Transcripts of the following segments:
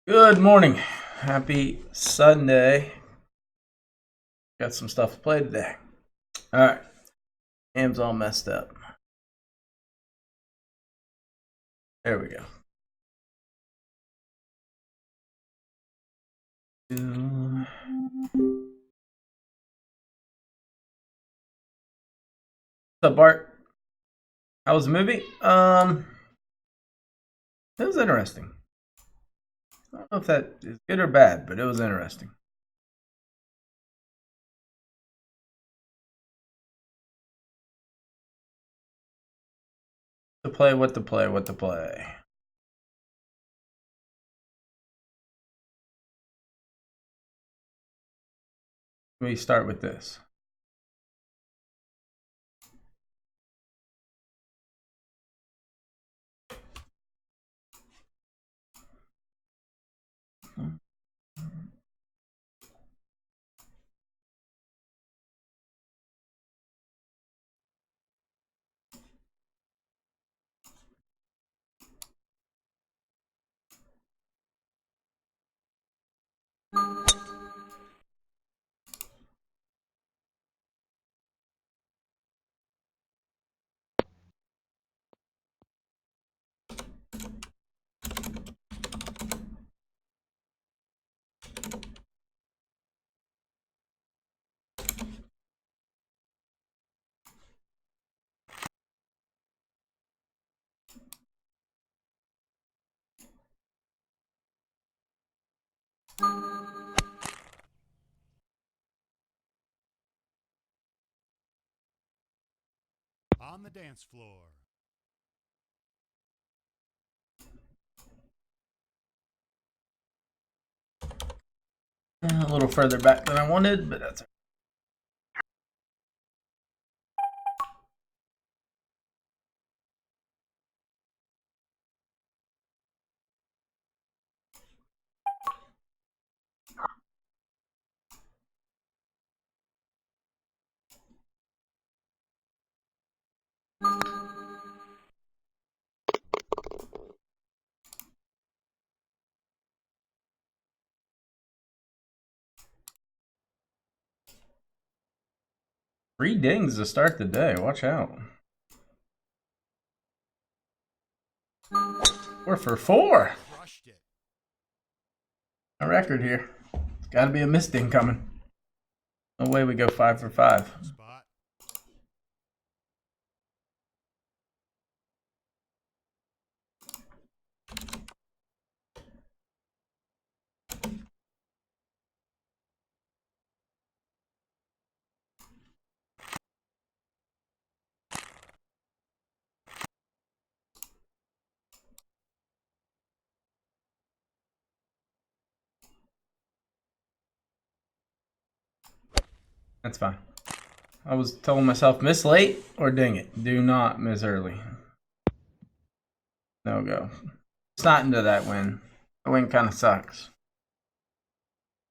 Good morning. Happy Sunday. Got some stuff to play today. All right. Cam's all messed up. There we go. What's up, Bart? How was the movie? It was interesting. I don't know if that is good or bad, but it was interesting. What to play. Let me start with this. On the dance floor. A little further back than I wanted, but that's three dings to start the day. Watch out. 4 for 4. Crushed it. A record here. It's got to be a missed ding coming. No way we go 5 for 5. Spot. That's fine. I was telling myself, miss late or ding it. Do not miss early. No go. It's not into that win. The win kind of sucks.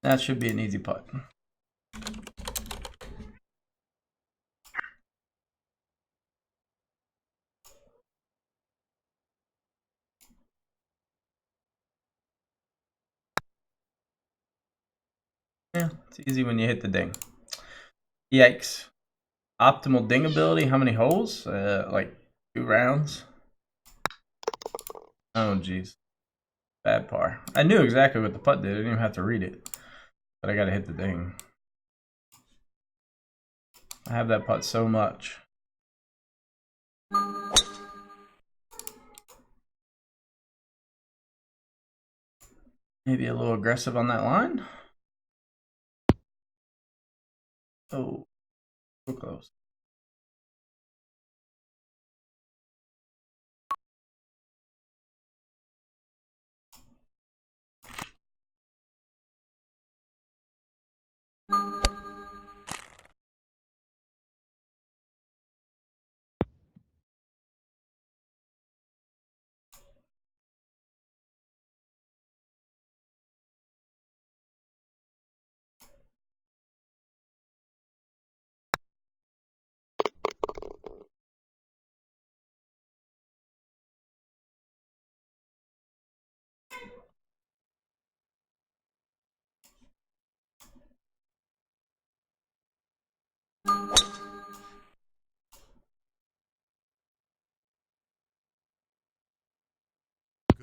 That should be an easy putt. Yeah, it's easy when you hit the ding. Yikes. Optimal ding ability, how many holes? Like 2 rounds. Oh, jeez. Bad par. I knew exactly what the putt did. I didn't even have to read it. But I gotta hit the ding. I have that putt so much. Maybe a little aggressive on that line. Oh, so close.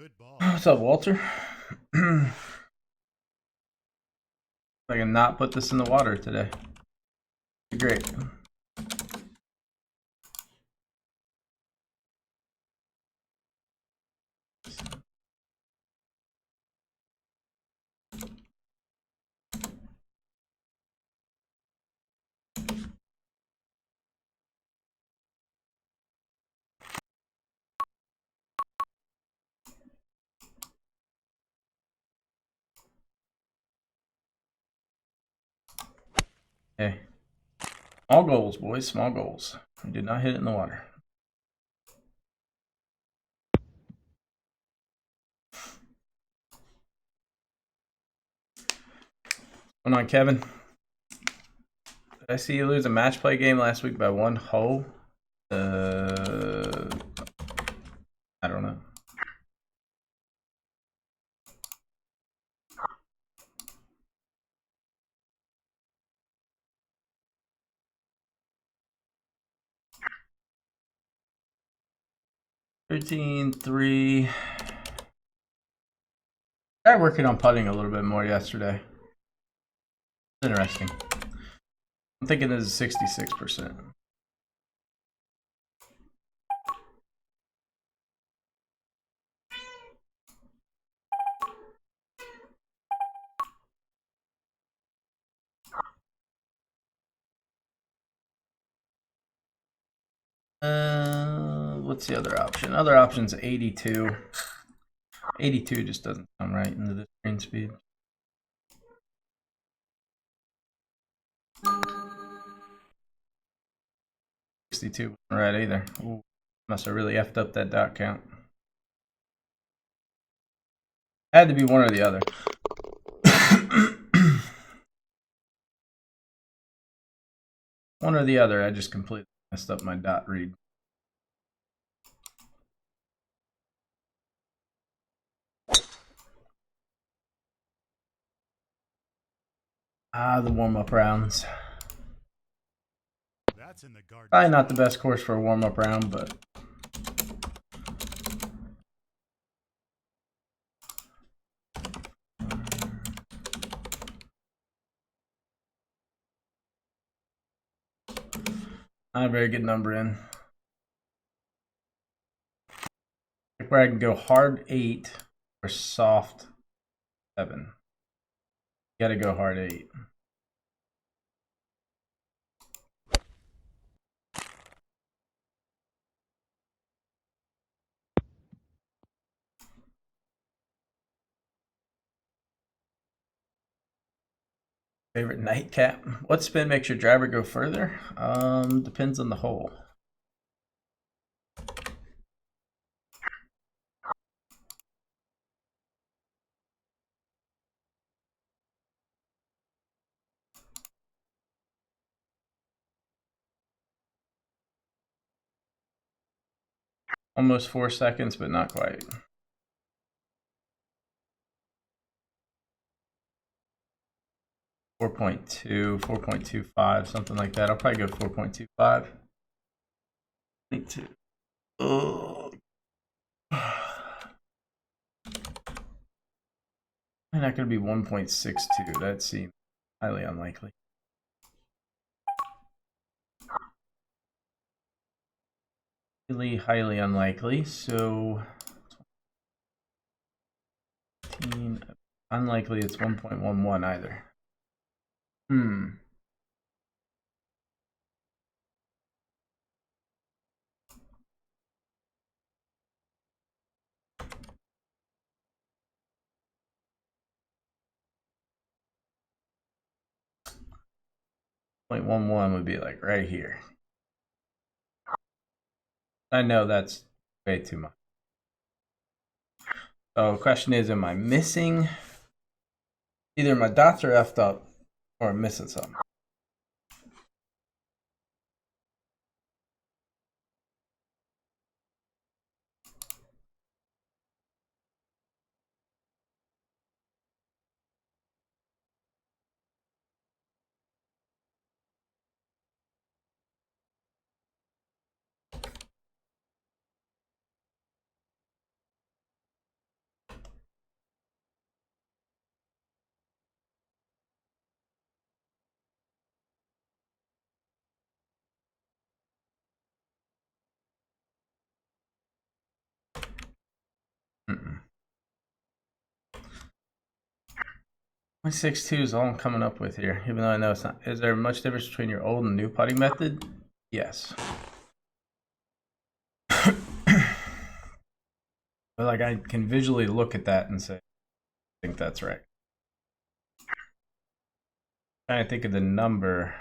Good ball. What's up, Walter? I can not put this in the water today. Great. Hey. Small goals, boys. Small goals. I did not hit it in the water. What's going on, Kevin? Did I see you lose a match play game last week by 1 hole? I don't know. $13-3. Tried working on putting a little bit more yesterday. Interesting. I'm thinking this is 66%. What's the other option? Other option's 82. 82 just doesn't sound right into the screen speed. $62 wasn't right either. Ooh, must have really effed up that dot count. Had to be one or the other. One or the other. I just completely messed up my dot read. The warm-up rounds. That's in the garden. Probably not the best course for a warm-up round, but not a very good number in. Like where I can go hard 8 or soft 7. Gotta go hard 8. Favorite nightcap? What spin makes your driver go further? Depends on the hole. Almost 4 seconds, but not quite. 4.2, 4.25, something like that. I'll probably go 4.25. 22. Oh. I'm not going to be 1.62. That seems highly unlikely. Really highly unlikely. So, unlikely it's 1.11 either. 0.11 would be like right here. I know that's way too much. So the question is, am I missing? Either my dots are effed up or I'm missing something. .62 is all I'm coming up with here, even though I know it's not. Is there much difference between your old and new putting method? Yes. But like I can visually look at that and say, I think that's right. Trying to think of the number.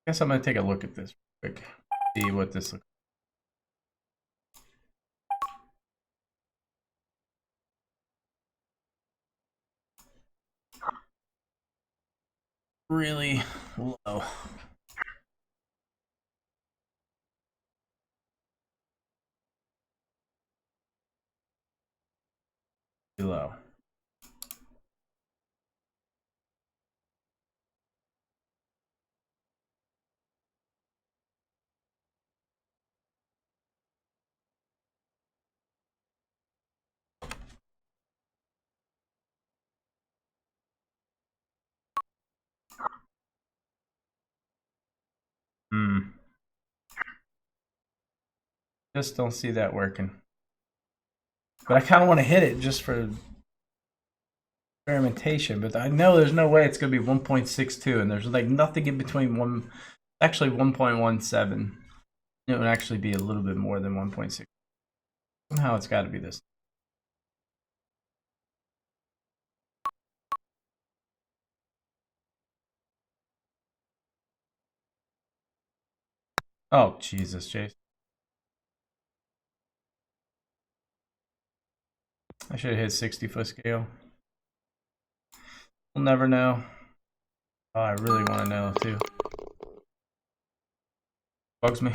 Guess I'm gonna take a look at this real quick. See what this looks really low. Low. Just don't see that working. But I kind of want to hit it just for experimentation. But I know there's no way it's going to be 1.62, and there's like nothing in between one. Actually, 1.17. It would actually be a little bit more than 1.6. Somehow it's got to be this. Oh, Jesus, Jason. I should have hit 60-foot scale. We'll never know. Oh, I really want to know, too. Bugs me.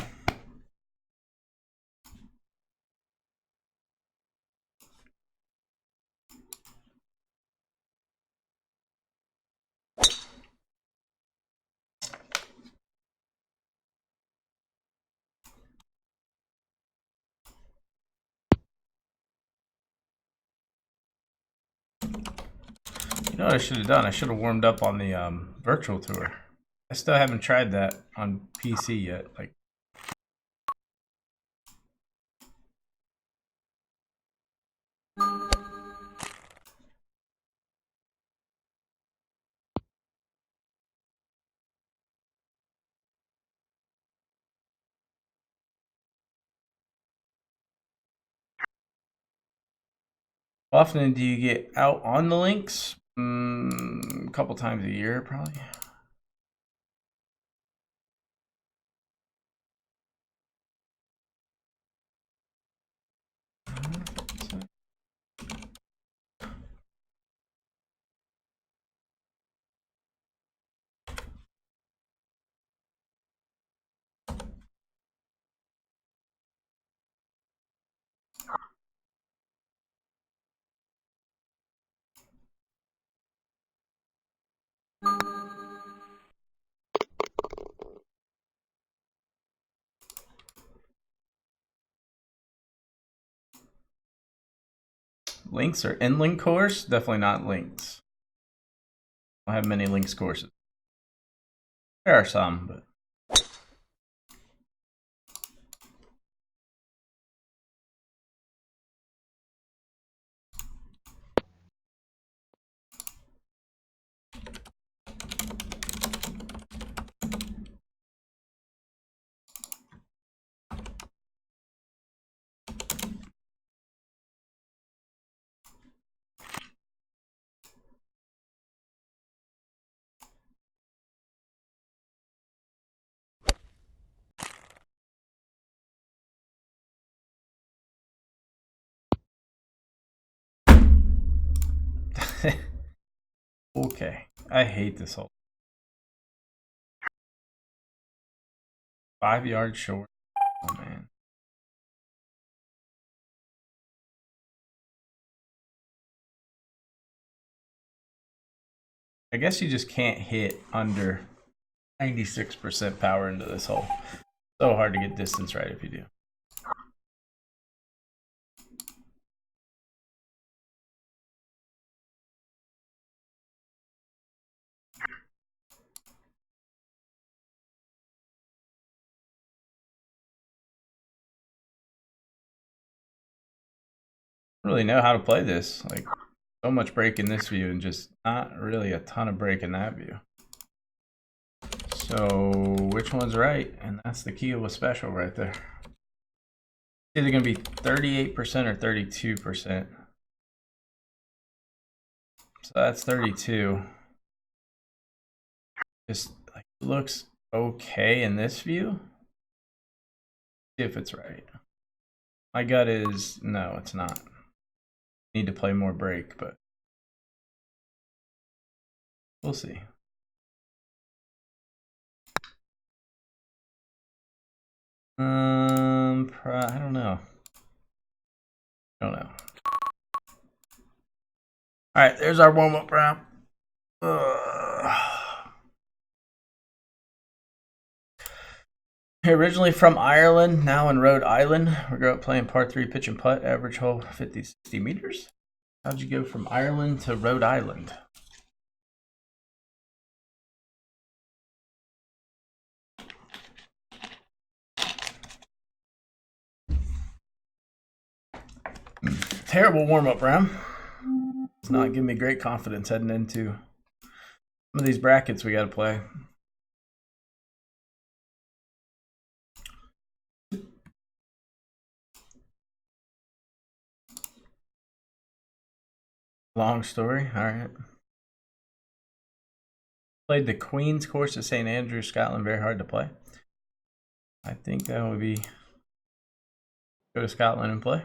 You know what I should have done? I should have warmed up on the virtual tour. I still haven't tried that on PC yet. Like, how often do you get out on the links? A couple times a year, probably. Links or in-link course? Definitely not links. I don't have many links courses. There are some, but okay. I hate this whole 5-yard short. Oh man. I guess you just can't hit under 96% power into this hole. So hard to get distance right if you do. I don't really know how to play this. Like, so much break in this view and just not really a ton of break in that view. So which one's right? And that's the key of a special right there. It's either going to be 38% or 32%. So that's 32. Just like looks okay in this view. See if it's right. My gut is no, it's not. Need to play more break, but we'll see. I don't know. I don't know. All right, there's our warm-up round. Originally from Ireland, now in Rhode Island. We grew up playing par 3 pitch and putt, average hole 50-60 meters. How'd you go from Ireland to Rhode Island? Terrible warm-up round. It's not giving me great confidence heading into some of these brackets we got to play. Long story. All right. Played the Queen's course at St. Andrews, Scotland. Very hard to play. I think that would be go to Scotland and play.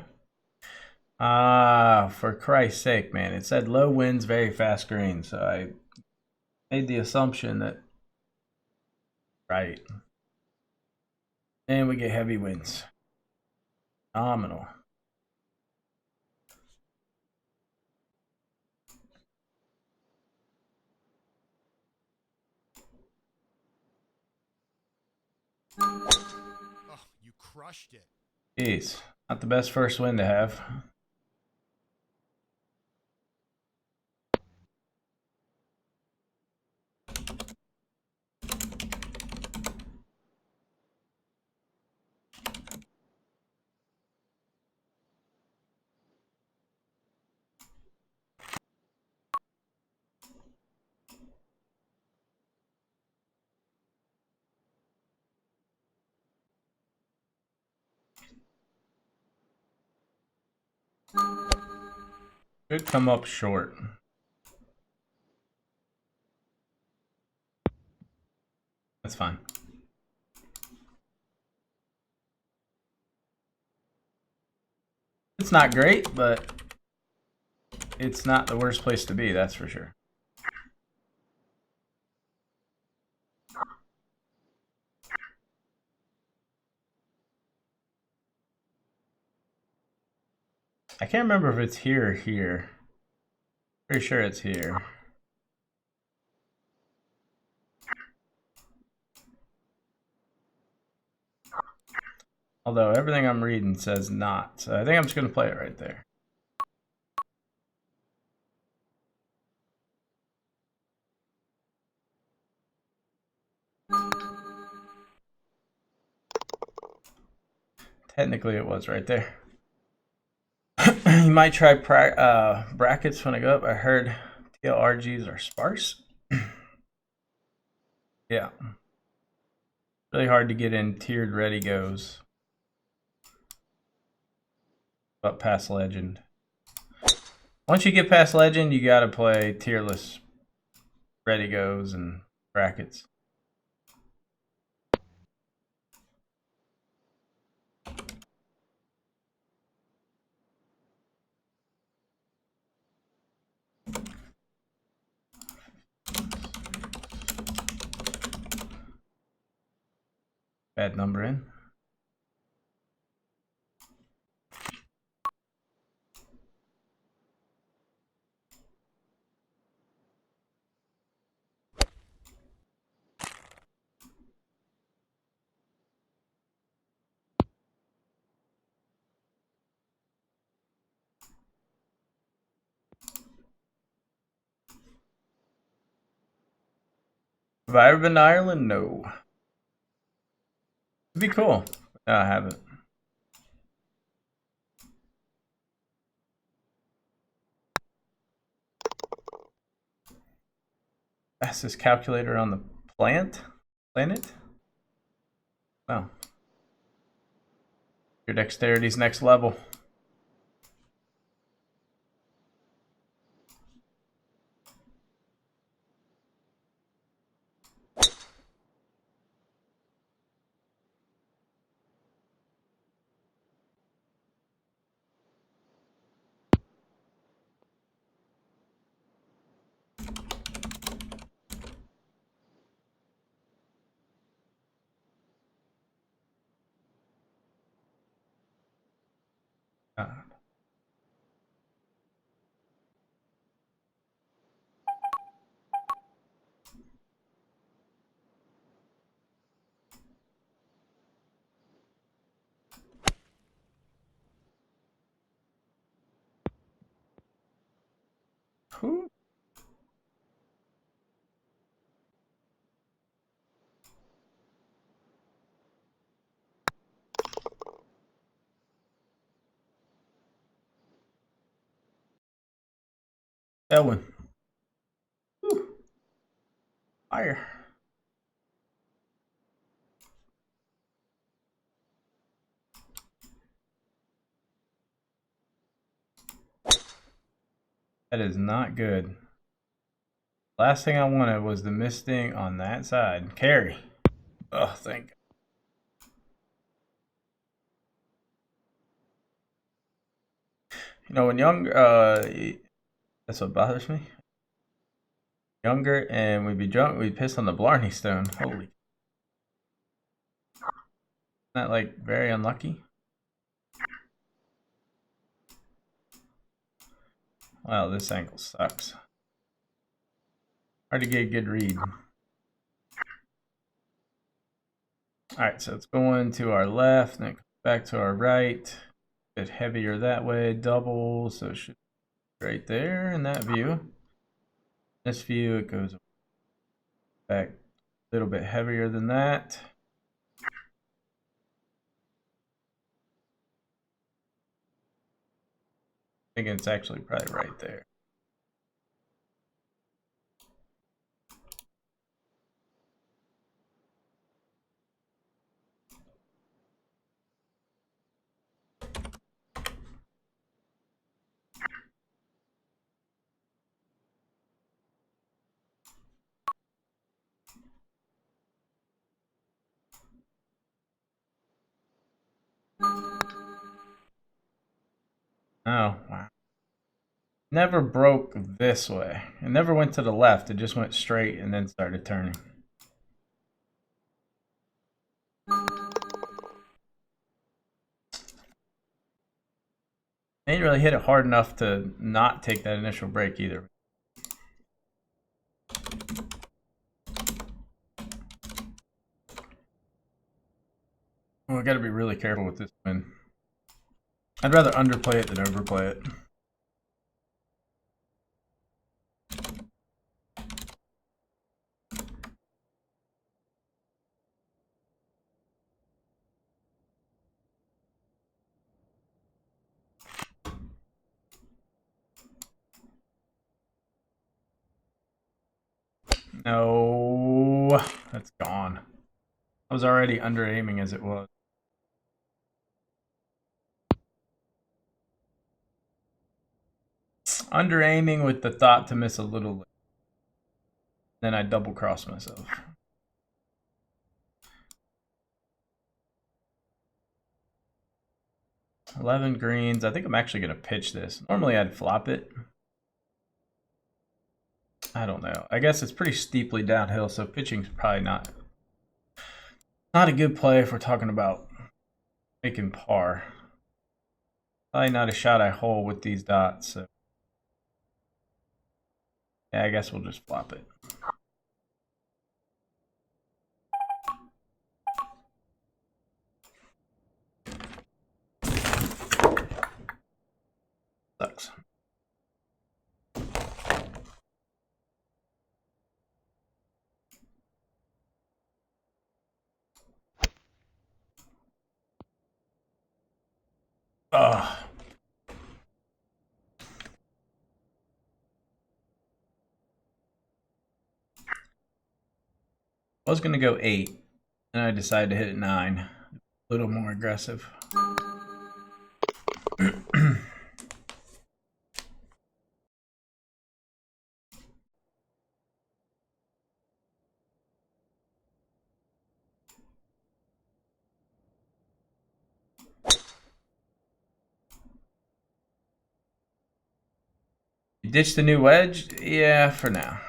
For Christ's sake, man. It said low winds, very fast green. So I made the assumption that right. And we get heavy winds. Phenomenal. Oh, you crushed it. Jeez. Not the best first win to have. Could come up short. That's fine. It's not great, but it's not the worst place to be, that's for sure. I can't remember if it's here or here. Pretty sure it's here. Although everything I'm reading says not. So I think I'm just going to play it right there. Technically it was right there. You might try brackets when I go up. I heard TLRGs are sparse. Yeah. Really hard to get in tiered ready goes. But past legend. Once you get past legend, you got to play tierless ready goes and brackets. Bad number in. Have I ever been to Ireland? No. It'd be cool. No, I haven't. Fastest calculator on the planet? Oh. Your dexterity's next level. Who? That one. Whew. Fire. That is not good. Last thing I wanted was the misting on that side. Carry. Oh, thank God. You know, when that's what bothers me. Younger and we'd be drunk, we'd piss on the Blarney Stone. Holy. Isn't that like very unlucky? Wow, this angle sucks. Hard to get a good read. Alright, so it's going to our left, and it comes back to our right. A bit heavier that way, double, so it should be right there in that view. This view, it goes back a little bit heavier than that. I think it's actually probably right there. Oh, wow. Never broke this way. It never went to the left. It just went straight and then started turning. I didn't really hit it hard enough to not take that initial break either. Well, I gotta be really careful with this win. I'd rather underplay it than overplay it. No, that's gone. I was already under aiming as it was. Under aiming with the thought to miss a little. Then I double cross myself. $11 greens. I think I'm actually going to pitch this. Normally I'd flop it. I don't know. I guess it's pretty steeply downhill, so pitching's probably not a good play if we're talking about making par. Probably not a shot I hole with these dots. So yeah, I guess we'll just flop it. Sucks. I was going to go 8, and I decided to hit it 9. A little more aggressive. You ditched the new wedge? Yeah, for now.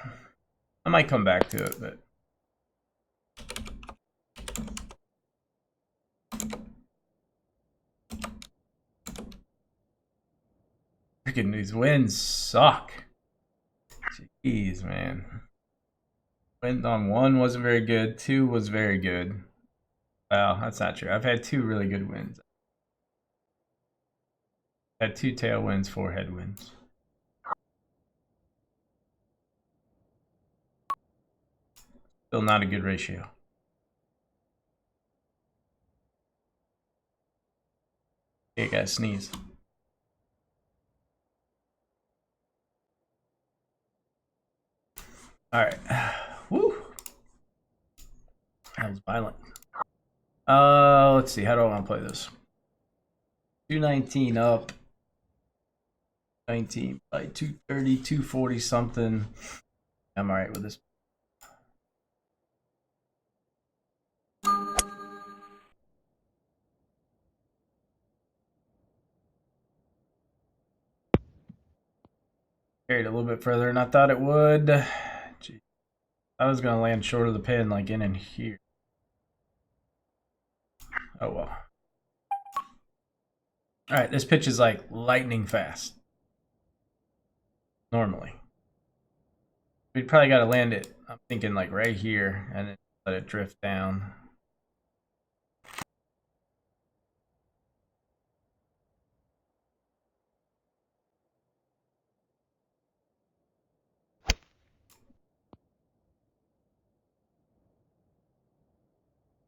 I might come back to it, but... Freaking these winds suck. Jeez, man. Wind on 1 wasn't very good. 2 was very good. Well, that's not true. I've had 2 really good winds. Had 2 tailwinds, 4 headwinds. Still not a good ratio. Okay, guys, sneeze. All right. Woo. That was violent. Let's see. How do I want to play this? 219 up. 19 by 230, 240 something. I'm all right with this. Carried a little bit further than I thought it would. Gee. I was going to land short of the pin, like in here. Oh well. All right, this pitch is like lightning fast. Normally. We'd probably got to land it, I'm thinking like right here, and then let it drift down.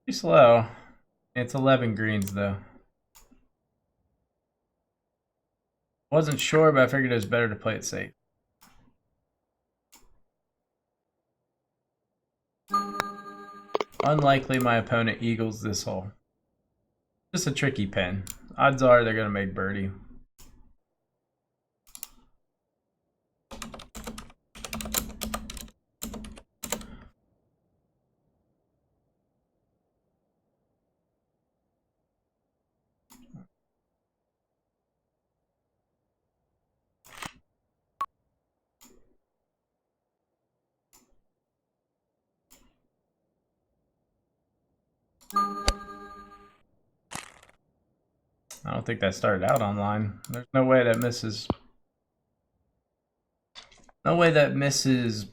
Too slow. It's 11 greens though. Wasn't sure, but I figured it was better to play it safe. Unlikely my opponent eagles this hole. Just a tricky pin. Odds are they're going to make birdie. I don't think that started out online. There's no way that misses. No way that misses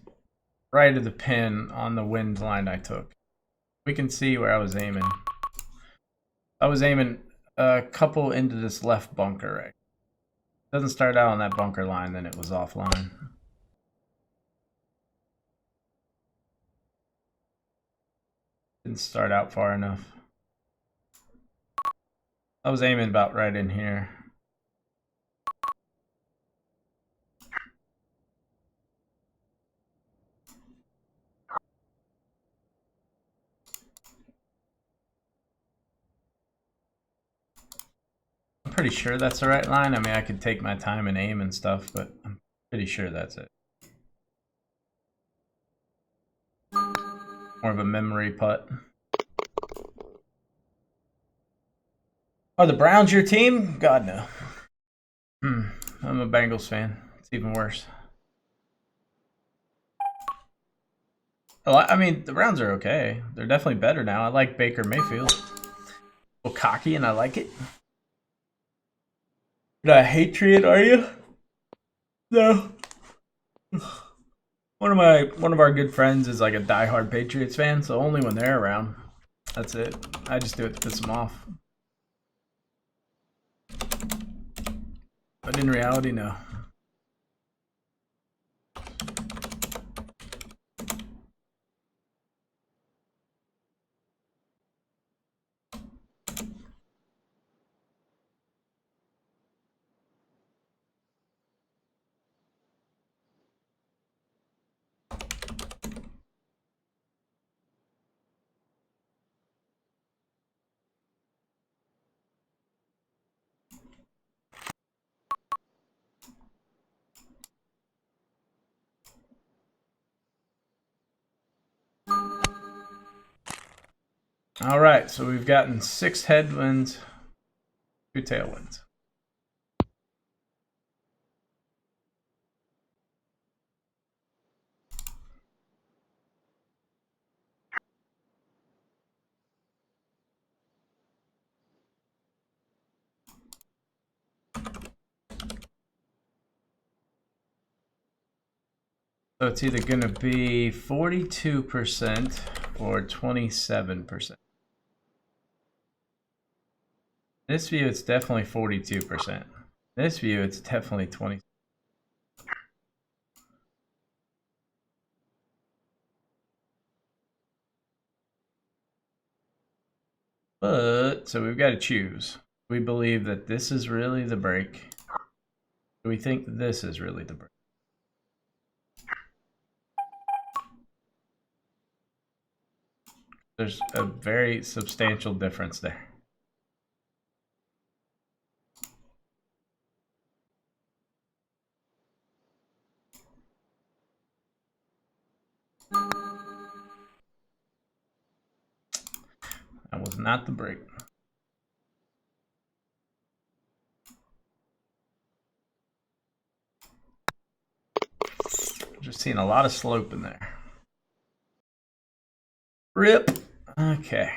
right of the pin on the wind line I took. We can see where I was aiming. I was aiming a couple into this left bunker, right? Doesn't start out on that bunker line, then it was offline. Didn't start out far enough. I was aiming about right in here. I'm pretty sure that's the right line. I mean, I could take my time and aim and stuff, but I'm pretty sure that's it. More of a memory putt. Are the Browns your team? God, no. I'm a Bengals fan. It's even worse. Oh, I mean, the Browns are okay. They're definitely better now. I like Baker Mayfield. A little cocky, and I like it. You're not a Patriot, are you? No. One of our good friends is like a diehard Patriots fan, so only when they're around. That's it. I just do it to piss them off. But in reality, no. All right, so we've gotten 6 headwinds, 2 tailwinds. So it's either going to be 42% or 27%. This view, it's definitely 42%. This view, it's definitely 20. But, so we've got to choose. We believe that this is really the break. Do we think this is really the break? There's a very substantial difference there. That was not the break. Just seeing a lot of slope in there. Rip. Okay.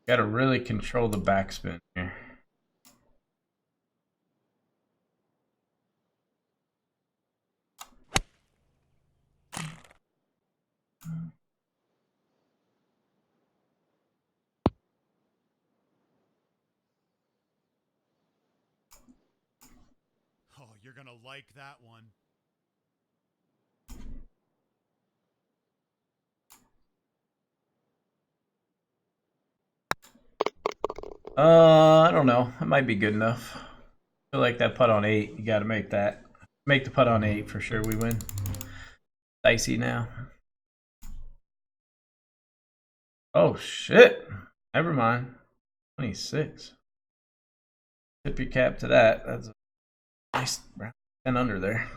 Got to really control the backspin here. Oh, you're gonna like that one. I don't know. It might be good enough. I feel like that putt on 8, you got to make that. Make the putt on 8 for sure. We win. Dicey now. Oh shit! Never mind. 26. Tip your cap to that. That's a nice 10 under there.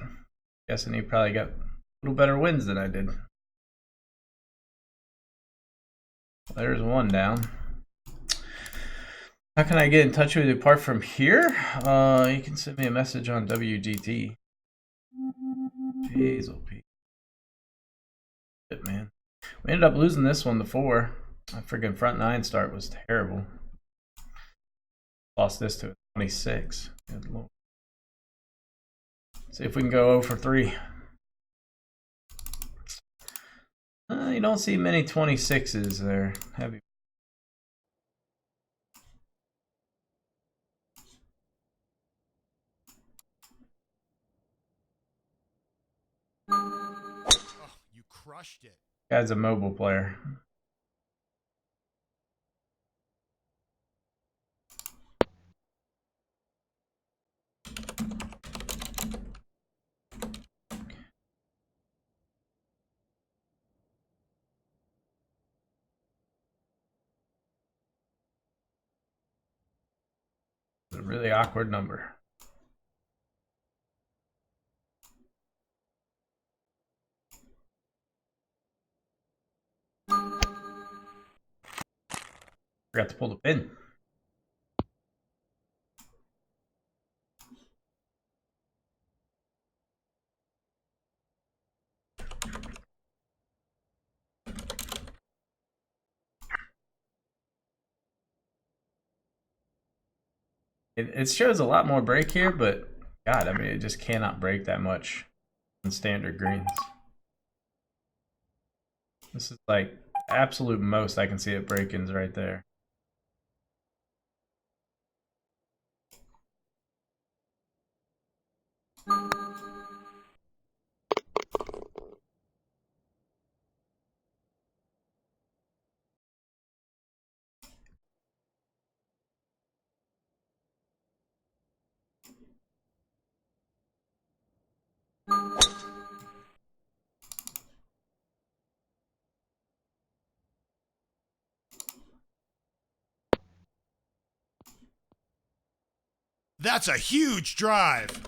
Guessing he probably got a little better wins than I did. There's one down. How can I get in touch with you apart from here? You can send me a message on WGT. Jeez, OP. Shit, man. We ended up losing this one to 4. My freaking front 9 start was terrible. Lost this to 26. Good Lord. See if we can go 0 for 3. You don't see many 26s there. Heavy. Oh, you crushed it. Guy's a mobile player. It's a really awkward number. Forgot to pull the pin. It shows a lot more break here, but God, I mean, it just cannot break that much on standard greens. This is like absolute most I can see it breaking is right there. That's a huge drive.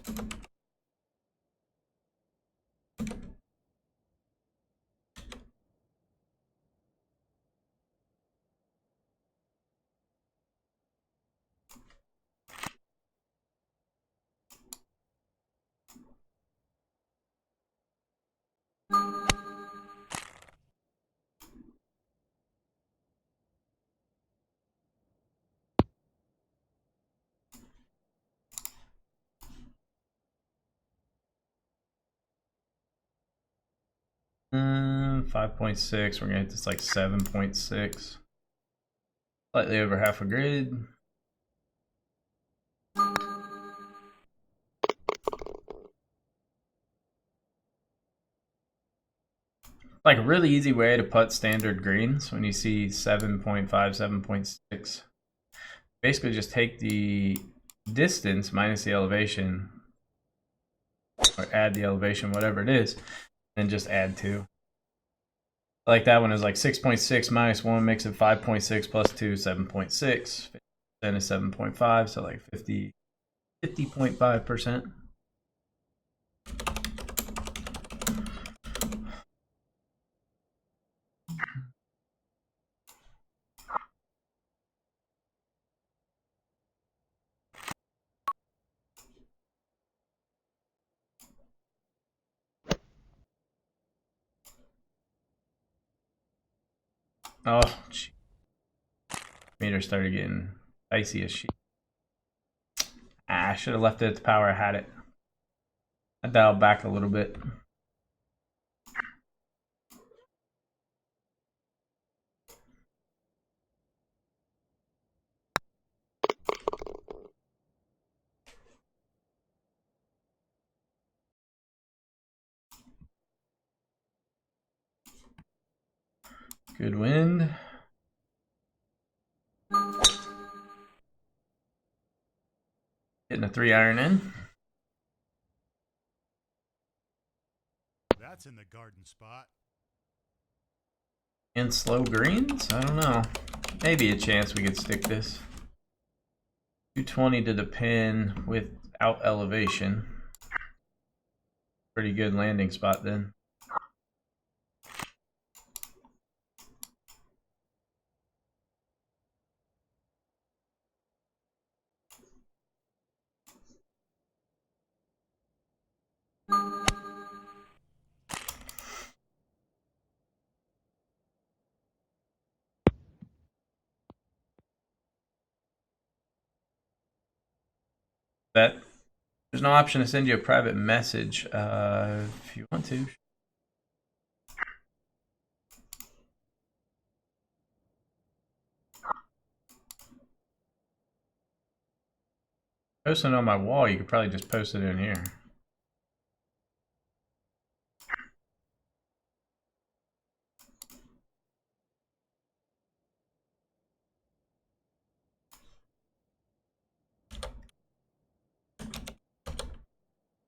Mm, 5.6. We're gonna hit this like 7.6. Slightly over half a grid. Like a really easy way to putt standard greens when you see 7.5, 7.6. Basically just take the distance minus the elevation, or add the elevation, whatever it is, and just add 2. Like that one is like 6.6 minus 1 makes it 5.6 plus 2, 7.6. Then is 7.5, so like 50.5%. Oh, gee. Meter started getting dicey as shit. I should have left it at the power I had it. I dialed back a little bit. Good wind. Hitting a 3-iron in. That's in the garden spot. And slow greens? I don't know. Maybe a chance we could stick this. 220 to the pin without elevation. Pretty good landing spot then. That there's no option to send you a private message if you want to. Posting on my wall, you could probably just post it in here.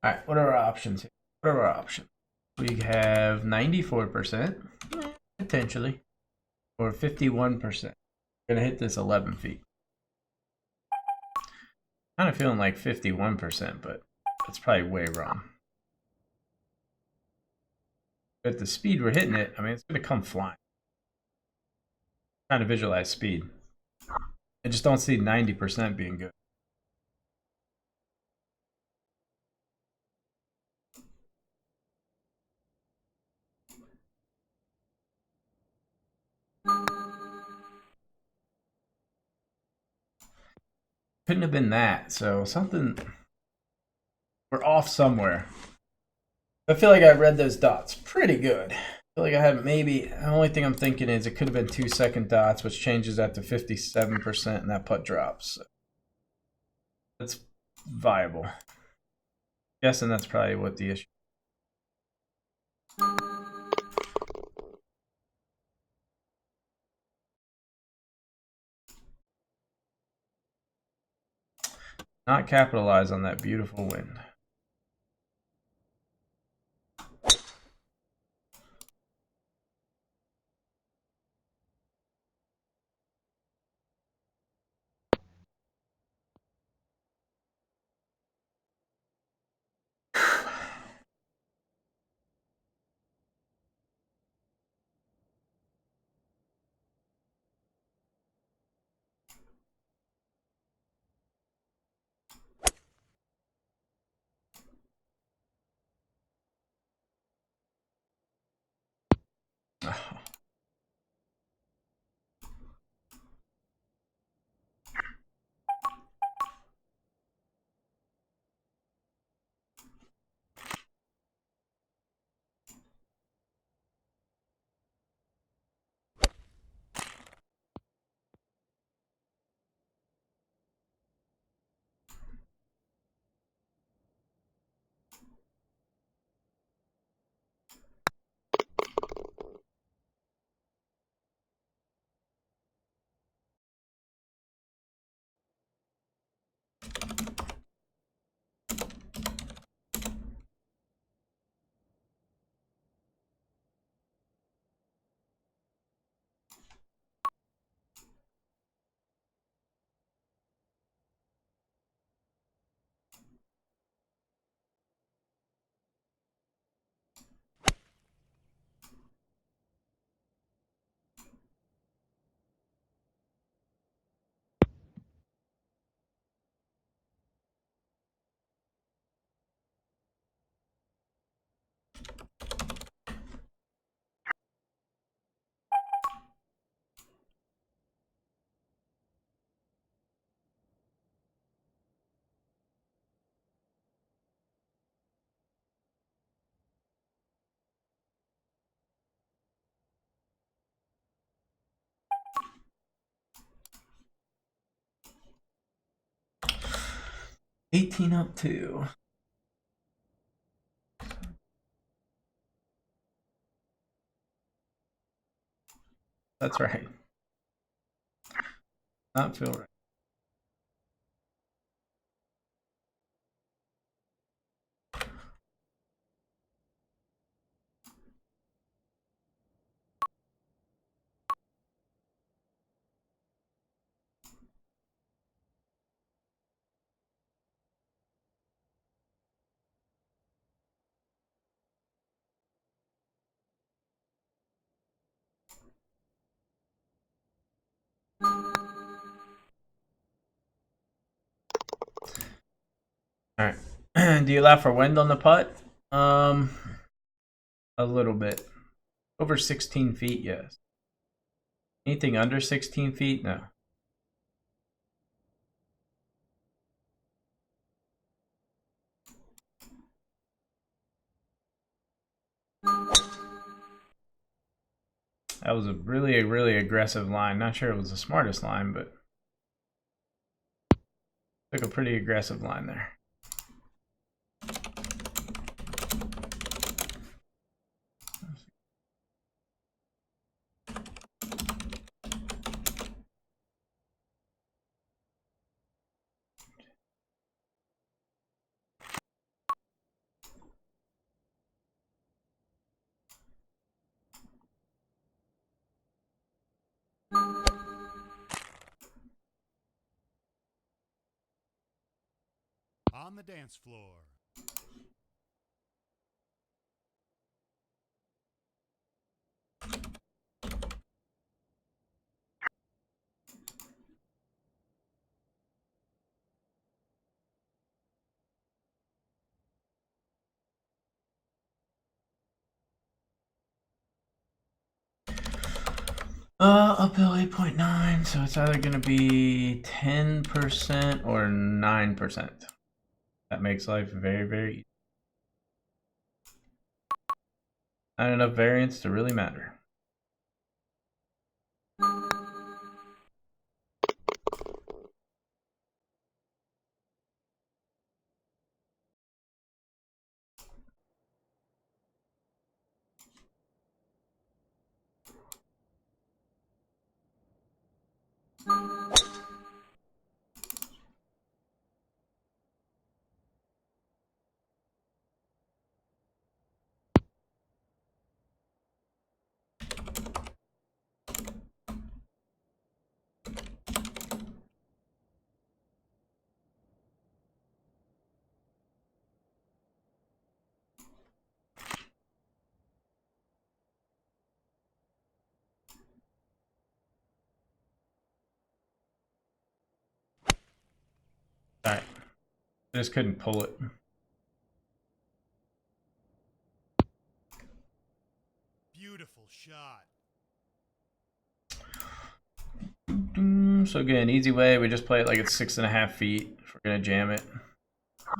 All right, what are our options here? What are our options? We have 94%, potentially, or 51%. We're gonna hit this 11 feet. Kind of feeling like 51%, but that's probably way wrong. But at the speed we're hitting it, I mean, it's gonna come flying. Trying to visualize speed. I just don't see 90% being good. Couldn't have been that. So something, we're off somewhere. I feel like I read those dots pretty good. feel like I had maybe, the only thing I'm thinking is it could have been 2 second dots, which changes that to 57%, and that putt drops. So that's viable. Guessing that's probably what the issue. Not capitalize on that beautiful wind. Oh. $18 up 2. That's right. Not feel right. All right. Do you allow for wind on the putt? A little bit. Over 16 feet, yes. Anything under 16 feet, no. That was a really aggressive line. Not sure it was the smartest line, but took a pretty aggressive line there. On the dance floor. Uphill 8.9, so it's either gonna be 10% or 9%. That makes life very easy. Not enough variance to really matter. All right. I just couldn't pull it. Beautiful shot. So again, easy way, we just play it like it's 6.5 feet if we're gonna jam it.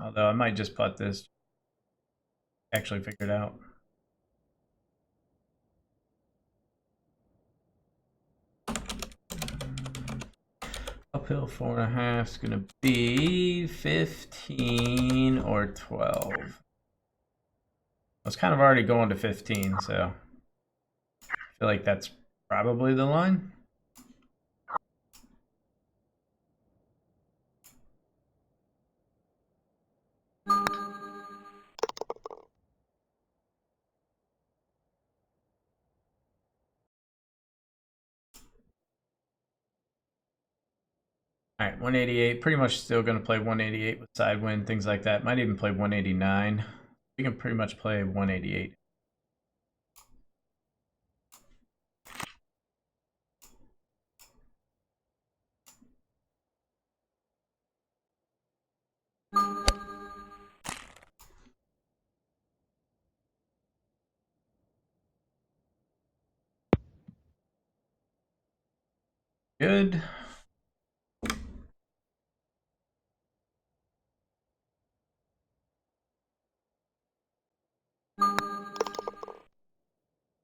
Although I might just putt this. Actually figure it out. Uphill 4.5 is gonna be 15 or 12. I was kind of already going to 15, so I feel like that's probably the line. All right, 188. Pretty much still going to play 188 with side wind, things like that. Might even play 189. We can pretty much play 188. Good.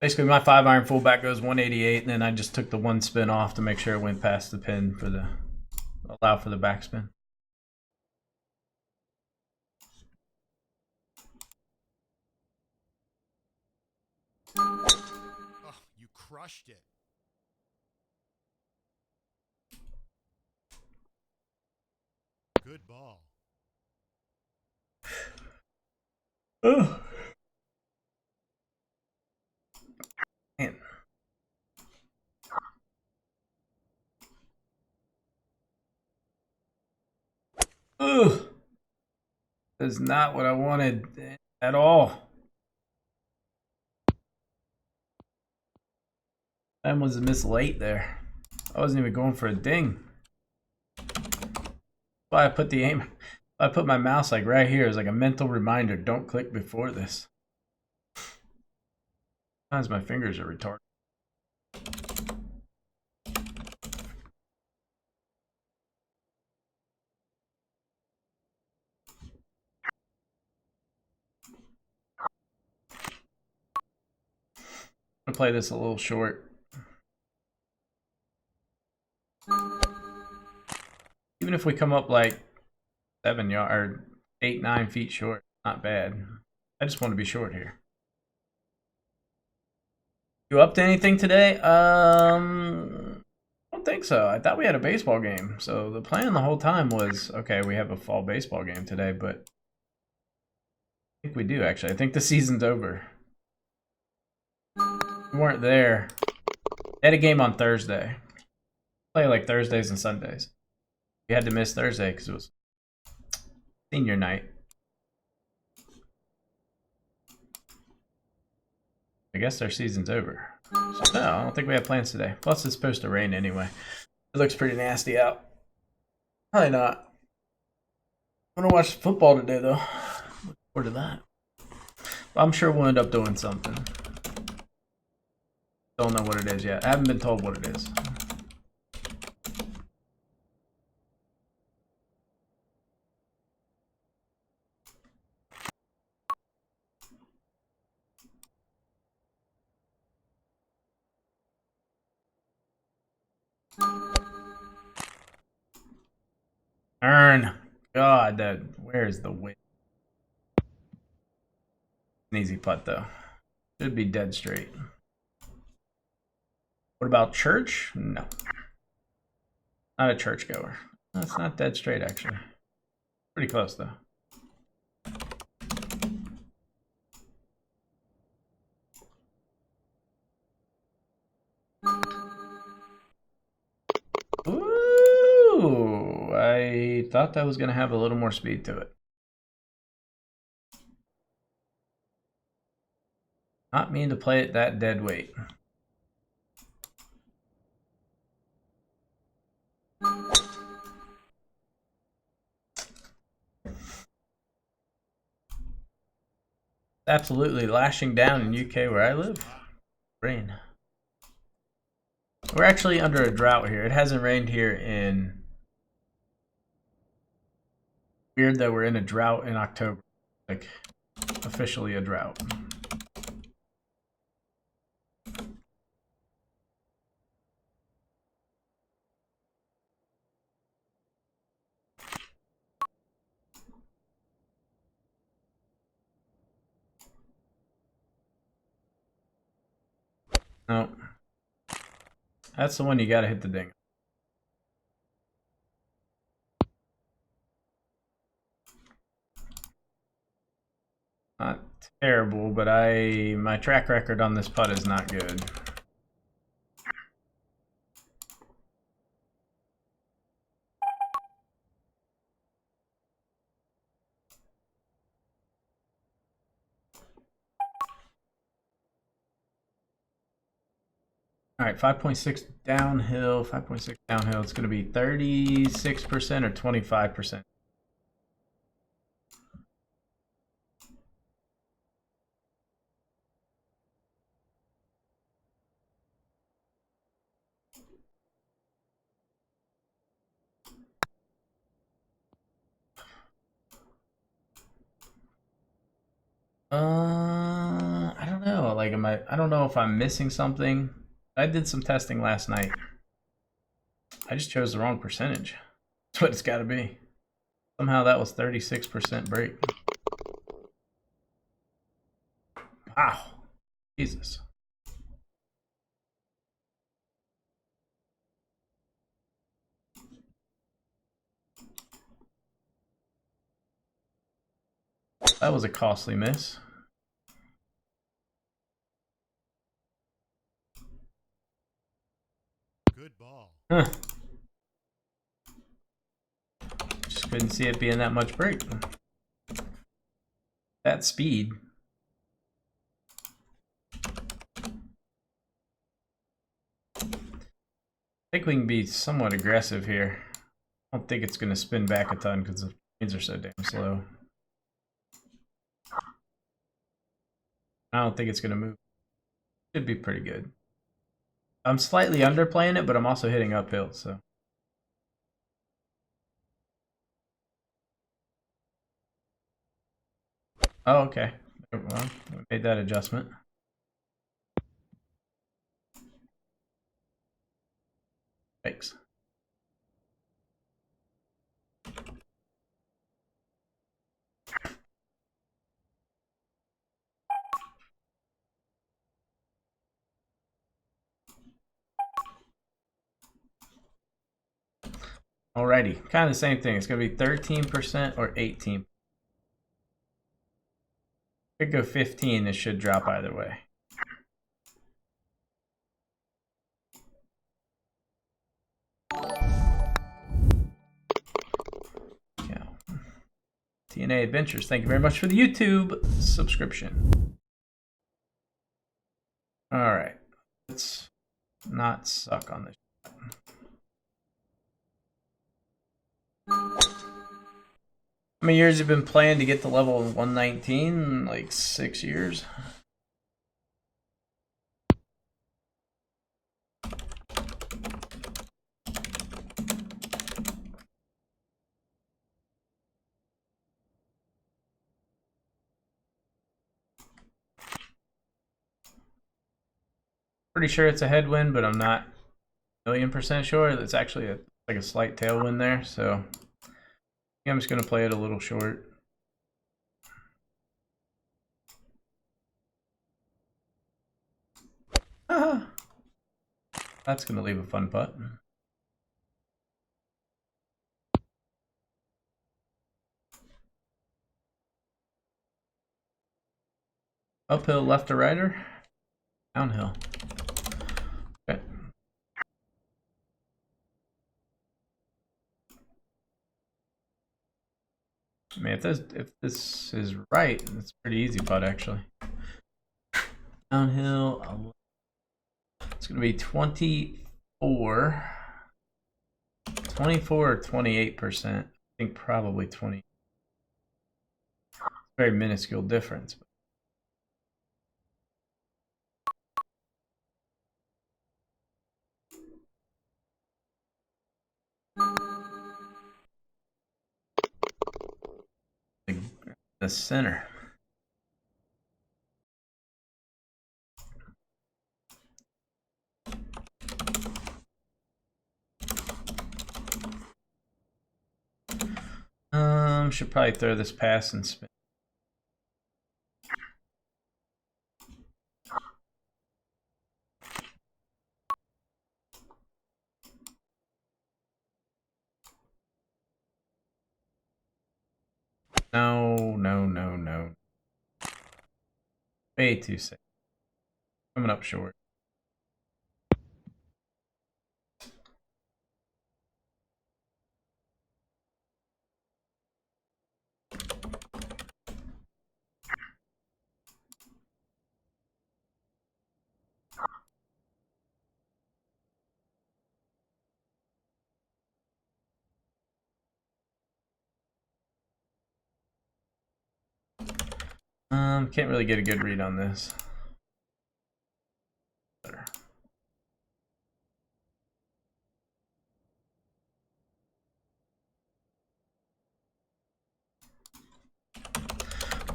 Basically, my 5-iron fullback goes 188, and then I just took the one spin off to make sure it went past the pin for the allow for the backspin. Oh, you crushed it. Good ball. Oh. Man. Ugh. That's not what I wanted at all. That was a miss late there. I wasn't even going for a ding. That's why I put the aim. I put my mouse like right here as like a mental reminder. Don't click before this. Sometimes my fingers are retarded. I'm gonna play this a little short. Even if we come up like 7 yards or 8, 9 feet short, not bad. I just want to be short here. You up to anything today? I don't think so. I thought we had a baseball game. So the plan the whole time was, okay, we have a fall baseball game today, but I think we do actually. I think the season's over. We weren't there. They had a game on Thursday. Play like Thursdays and Sundays. We had to miss Thursday because it was senior night. I guess their season's over. So no, I don't think we have plans today. Plus, it's supposed to rain anyway. It looks pretty nasty out. Probably not. I'm gonna watch football today though. Look forward to that. I'm sure we'll end up doing something. Don't know what it is yet. I haven't been told what it is. darn. God, where's the wind? An easy putt, though. Should be dead straight. What about church? No. Not a churchgoer. That's not dead straight, actually. Pretty close, though. Ooh, I thought that was going to have a little more speed to it. Not mean to play it that dead weight. Absolutely lashing down in UK where I live. Rain. We're actually under a drought here. It hasn't rained here in... Weird that we're in a drought in October. Like, officially a drought. No. That's the one you gotta hit the ding. Not terrible, but my track record on this putt is not good. All right, 5.6 downhill, 5.6 downhill. It's going to be 36% or 25%. I don't know. Like, I don't know if I'm missing something. I did some testing last night. I just chose the wrong percentage. That's what it's got to be. Somehow that was 36% break. Wow. Jesus. That was a costly miss. Good ball. Huh. Just couldn't see it being that much break. That speed. I think we can be somewhat aggressive here. I don't think it's going to spin back a ton because the greens are so damn slow. I don't think it's going to move. Should be pretty good. I'm slightly underplaying it, but I'm also hitting uphill, so. Oh, okay. Well, we made that adjustment. Thanks. Alrighty, kind of the same thing. It's going to be 13% or 18%. Could go 15. It should drop either way. Yeah. TNA Adventures. Thank you very much for the YouTube subscription. All right, let's not suck on this. How many years have you been playing to get to level 119? Like 6 years. Pretty sure it's a headwind, but I'm not 1,000,000% sure. It's actually like a slight tailwind there, so I'm just going to play it a little short. Ah, that's going to leave a fun putt. Uphill, left to righter? Downhill. Okay. I mean, if this is right, it's pretty easy putt actually. Downhill. It's going to be 24 or 28%. I think probably 20. Very minuscule difference. The center. Should probably throw this pass and spin. No. Way too safe. Coming up short. Can't really get a good read on this.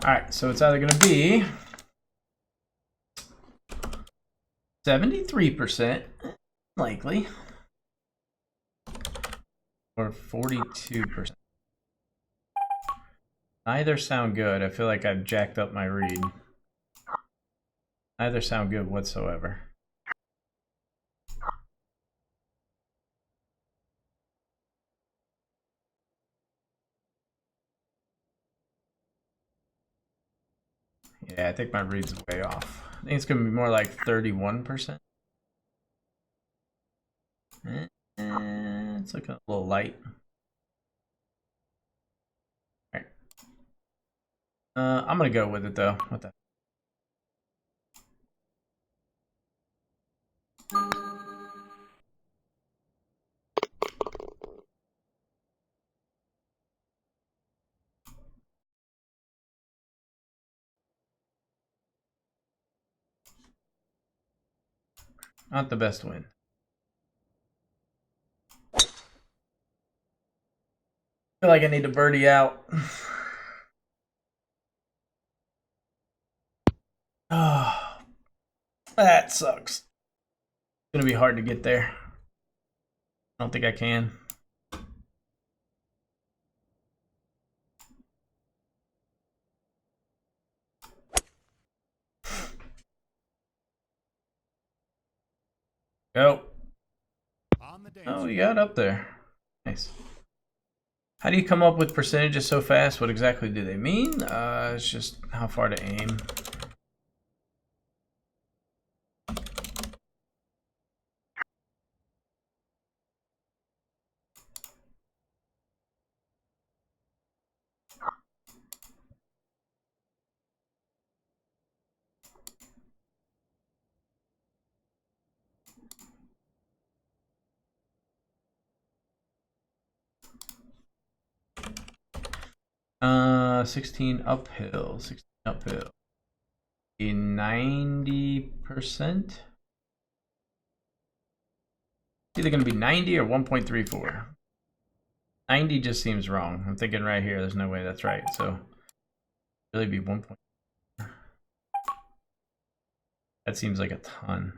Alright, so it's either going to be 73% likely or 42%. Neither sound good. I feel like I've jacked up my read. Neither sound good whatsoever. Yeah, I think my read's way off. I think it's going to be more like 31%. It's looking a little light. All right. I'm going to go with it though. What the? Not the best win. I feel like I need to birdie out. Oh, that sucks. It's gonna be hard to get there. I don't think I can. Go. Oh, you got up there. Nice. How do you come up with percentages so fast? What exactly do they mean? It's just how far to aim. Uh, 16 uphill. 16 uphill. 90%. Either going to be 90 or 1.34. 90 just seems wrong. I'm thinking right here. There's no way that's right. So really be 1. That seems like a ton.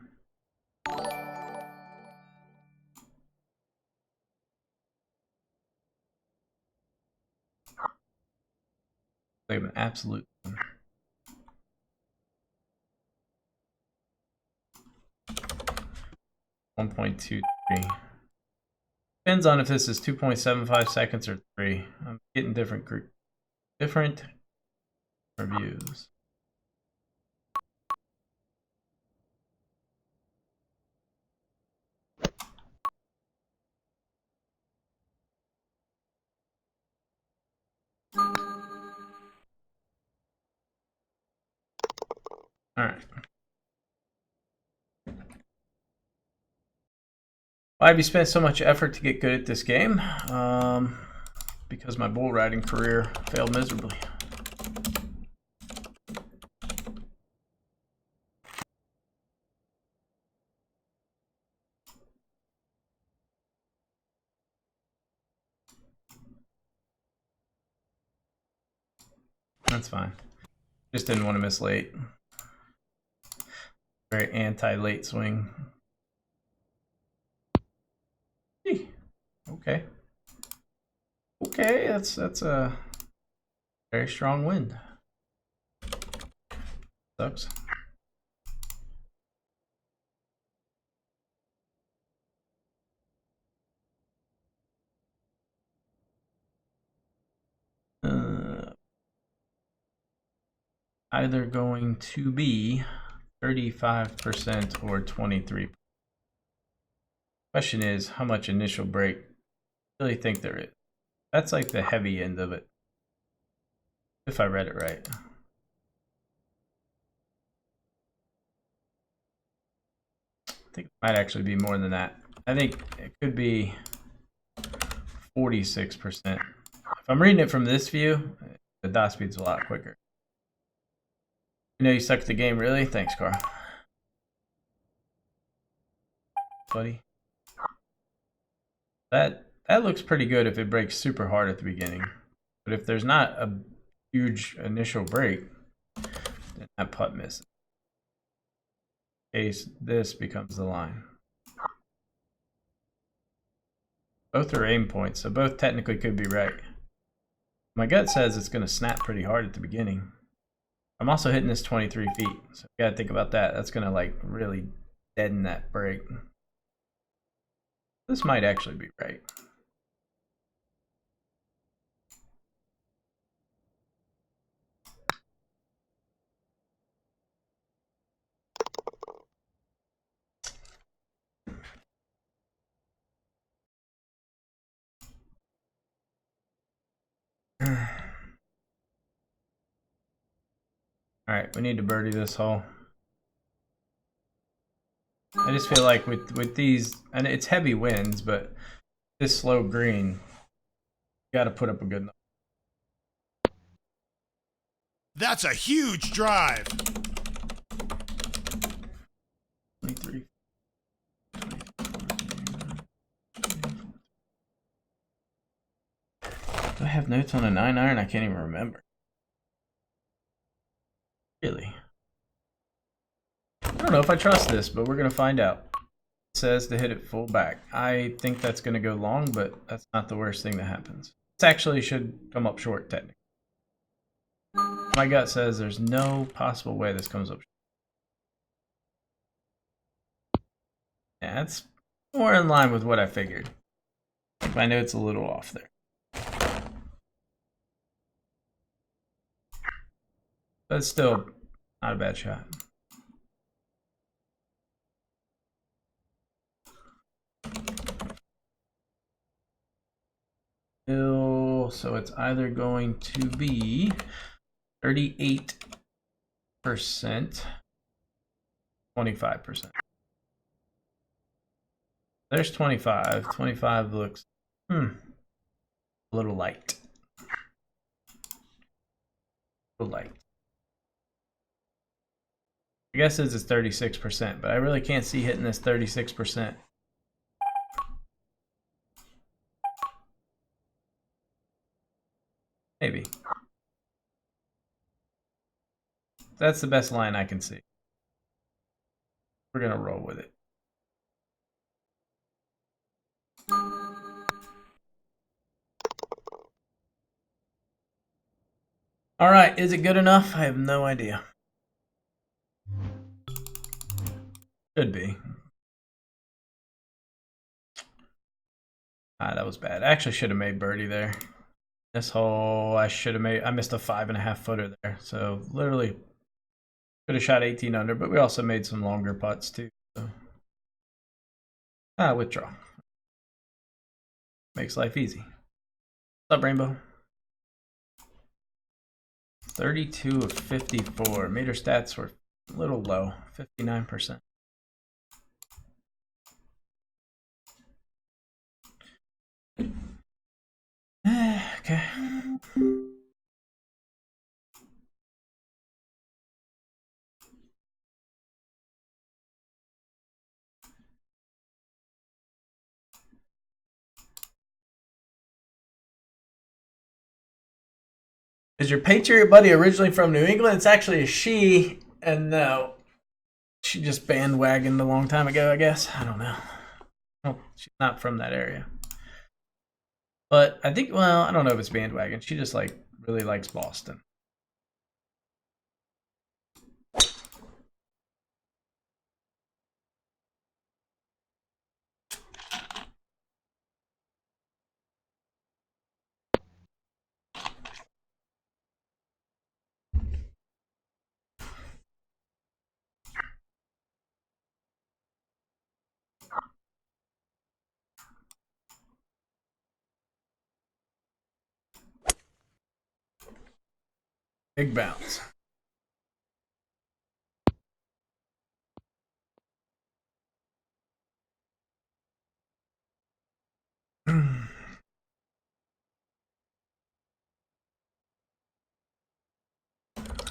like an absolute. 1.23. Depends on if this is 2.75 seconds or 3. I'm getting different reviews. All right. Why have you spent so much effort to get good at this game? Because my bull riding career failed miserably. That's fine. Just didn't want to miss late. Very anti-late swing. Okay. Okay, that's a very strong wind. Sucks. Either going to be 35% or 23%. Question is, how much initial break? I really think there is. That's like the heavy end of it. If I read it right. I think it might actually be more than that. I think it could be 46%. If I'm reading it from this view, the dot speed's a lot quicker. You know you suck at the game, really? Thanks, Carl. Buddy. That looks pretty good if it breaks super hard at the beginning. But if there's not a huge initial break, then that putt misses. In case this becomes the line. Both are aim points, so both technically could be right. My gut says it's going to snap pretty hard at the beginning. I'm also hitting this 23 feet, so you gotta think about that. That's going to like really deaden that break. This might actually be right. Alright, we need to birdie this hole. I just feel like with these, and it's heavy winds, but this slow green, you got to put up a good number. That's a huge drive. 23. Do I have notes on a 9-iron? I can't even remember. Really? I don't know if I trust this, but we're going to find out. It says to hit it full back. I think that's going to go long, but that's not the worst thing that happens. This actually should come up short, technically. My gut says there's no possible way this comes up short. Yeah, that's more in line with what I figured. My note's a little off there. But it's still not a bad shot. So it's either going to be 38%, 25%. There's 25. 25 looks a little light. A little light. I guess this is 36%, but I really can't see hitting this 36%. Maybe. That's the best line I can see. We're going to roll with it. All right, is it good enough? I have no idea. Could be. Ah, that was bad. I actually should have made birdie there. This hole, I missed a 5.5 footer there. So literally could have shot 18 under, but we also made some longer putts too. So. Withdraw. Makes life easy. What's up, Rainbow? 32 of 54. Meter stats were a little low, 59%. Okay. Is your Patriot buddy originally from New England? It's actually a she, and no, she just bandwagoned a long time ago, I guess. I don't know. Oh, she's not from that area. But I think, well, I don't know if it's bandwagon. She just like really likes Boston. Big bounce.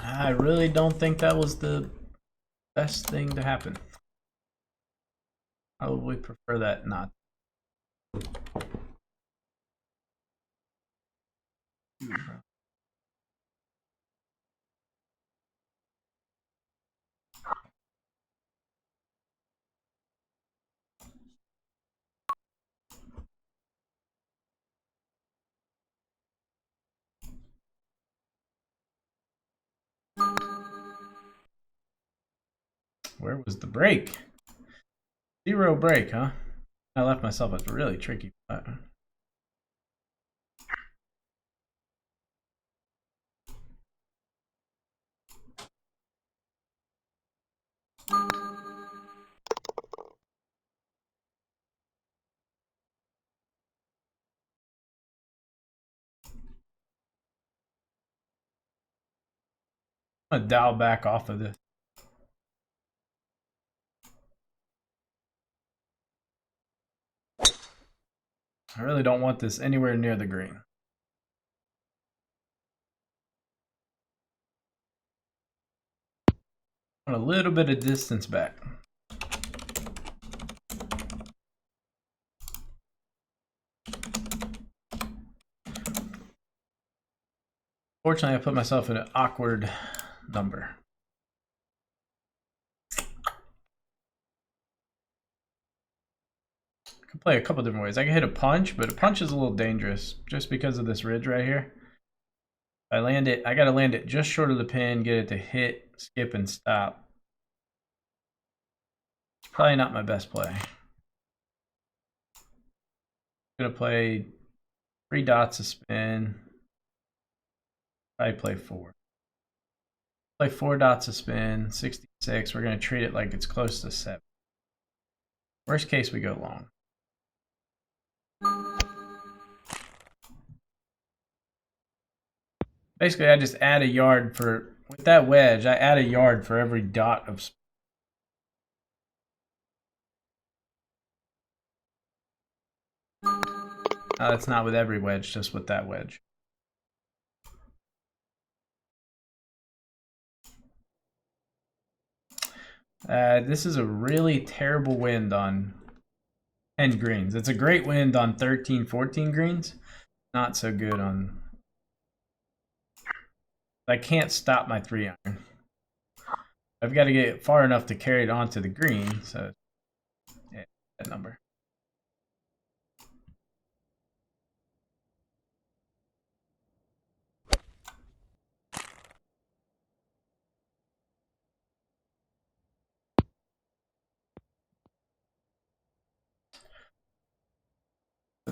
I really don't think that was the best thing to happen. I would prefer that not. Where was the break? 0 break, huh? I left myself a really tricky putt. I'm gonna dial back off of this. I really don't want this anywhere near the green. I want a little bit of distance back. Fortunately, I put myself in an awkward number. I can play a couple different ways. I can hit a punch, but a punch is a little dangerous just because of this ridge right here. If I land it, I gotta land it just short of the pin, get it to hit, skip, and stop. It's probably not my best play. I'm gonna play 3 dots a spin. Probably play 4. Play 4 dots a spin, 66. We're gonna treat it like it's close to 7. Worst case, we go long. Basically, I just add a yard for, with that wedge, I add a yard for every dot of spin. That's not with every wedge, just with that wedge. This is a really terrible wind on 10 greens. It's a great wind on 13, 14 greens. Not so good on... I can't stop my 3-iron. I've got to get far enough to carry it onto the green, so yeah, that number.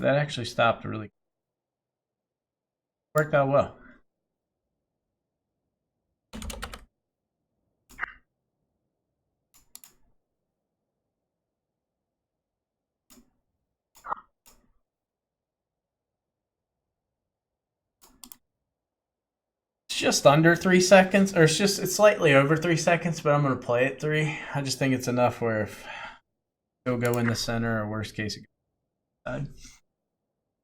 But that actually stopped really. Worked out well. It's just under 3 seconds, or it's slightly over 3 seconds, but I'm gonna play it 3. I just think it's enough where if it'll go in the center, or worst case, it goes inside.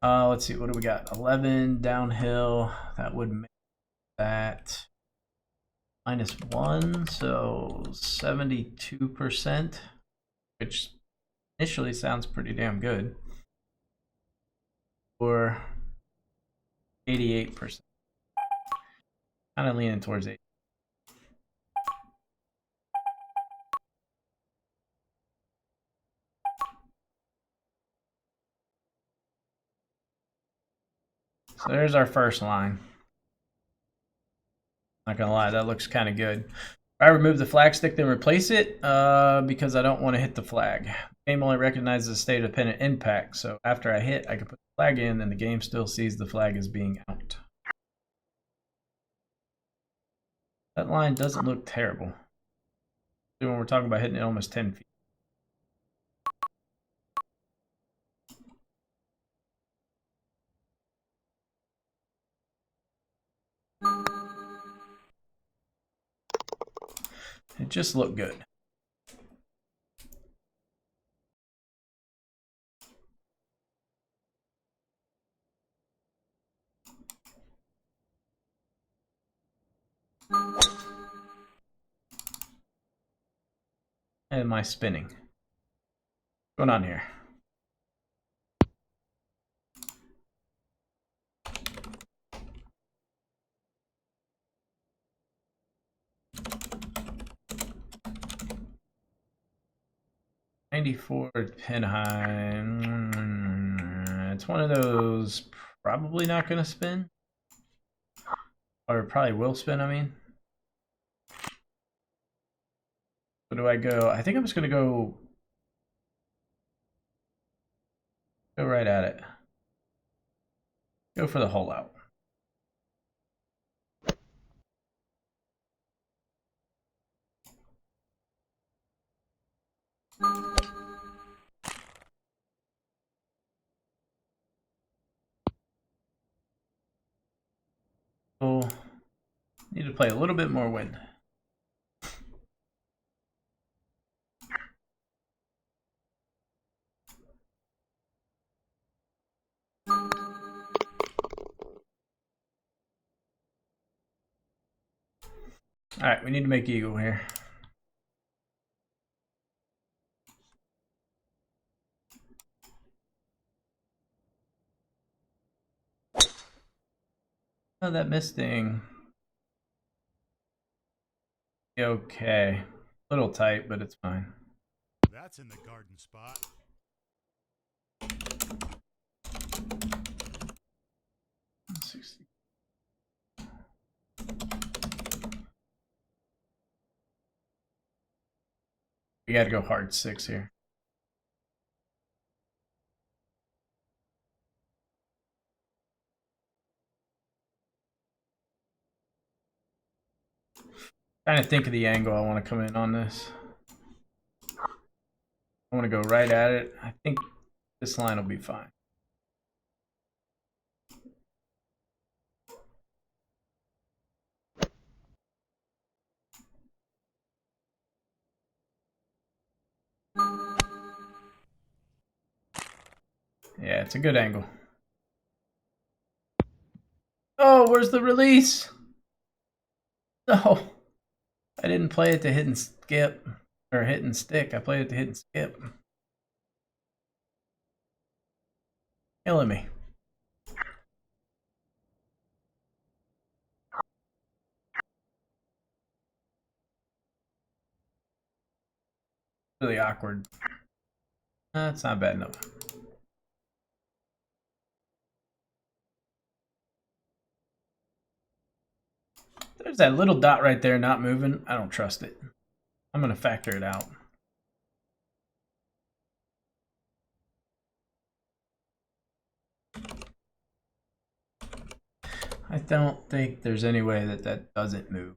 Let's see, what do we got? 11 downhill. That would make that -1, so 72%, which initially sounds pretty damn good. Or 88%. Kind of leaning towards 8. So there's our first line. Not gonna lie, that looks kind of good. I remove the flag stick, then replace it because I don't want to hit the flag. The game only recognizes a state-dependent impact, so after I hit, I can put the flag in, and the game still sees the flag as being out. That line doesn't look terrible. When we're talking about hitting it almost 10 feet. It just looked good. And my spinning. What's going on here? $94 pin high. It's one of those probably not going to spin. Or probably will spin, I mean. Where do I go? I think I'm just going to go right at it. Go for the hole out. Oh, need to play a little bit more wind. All right, we need to make eagle here. Oh, that misting. Okay. A little tight, but it's fine. That's in the garden spot. We got to go hard 6 here. Trying to think of the angle I want to come in on this. I want to go right at it. I think this line will be fine. Yeah, it's a good angle. Oh, where's the release? No. I didn't play it to hit and skip. Or hit and stick. I played it to hit and skip. Killing me. Really awkward. That's not bad enough. There's that little dot right there not moving. I don't trust it. I'm going to factor it out. I don't think there's any way that that doesn't move.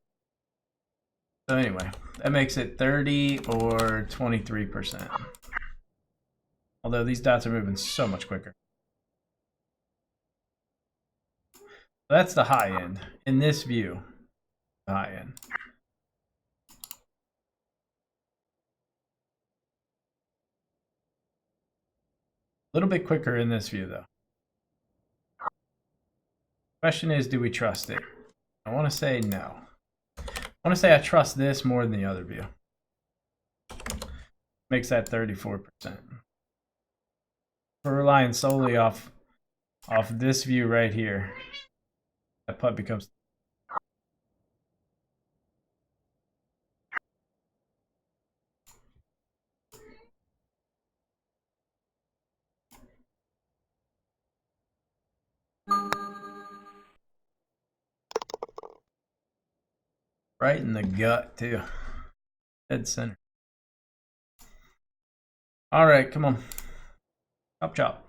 So anyway, that makes it 30 or 23%. Although these dots are moving so much quicker. That's the high end. In this view, the high end. A little bit quicker in this view, though. Question is, do we trust it? I want to say no. I want to say I trust this more than the other view. Makes that 34%. We're relying solely off this view right here. That putt becomes right in the gut too. Dead center. All right, come on. Chop chop.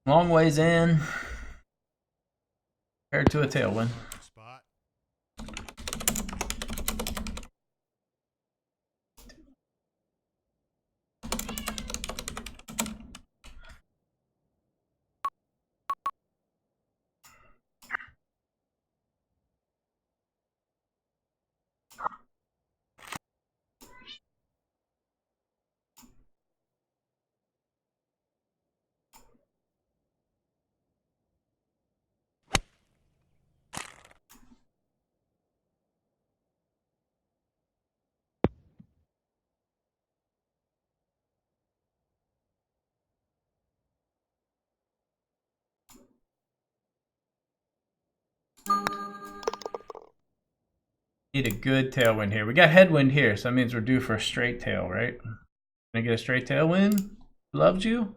Long ways in compared to a tailwind. Spot. Need a good tailwind here. We got headwind here, so that means we're due for a straight tail, right? Gonna get a straight tailwind? Loves you?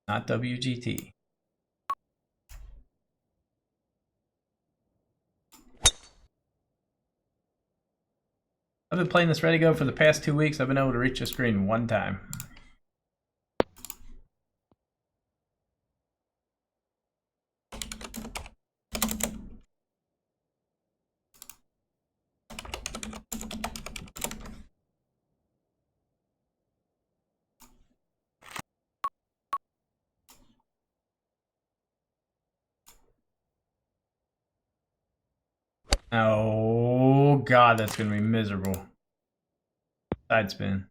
Not WGT. I've been playing this Ready Go for the past 2 weeks. I've been able to reach the screen 1 time. Oh god, that's gonna be miserable. Side spin.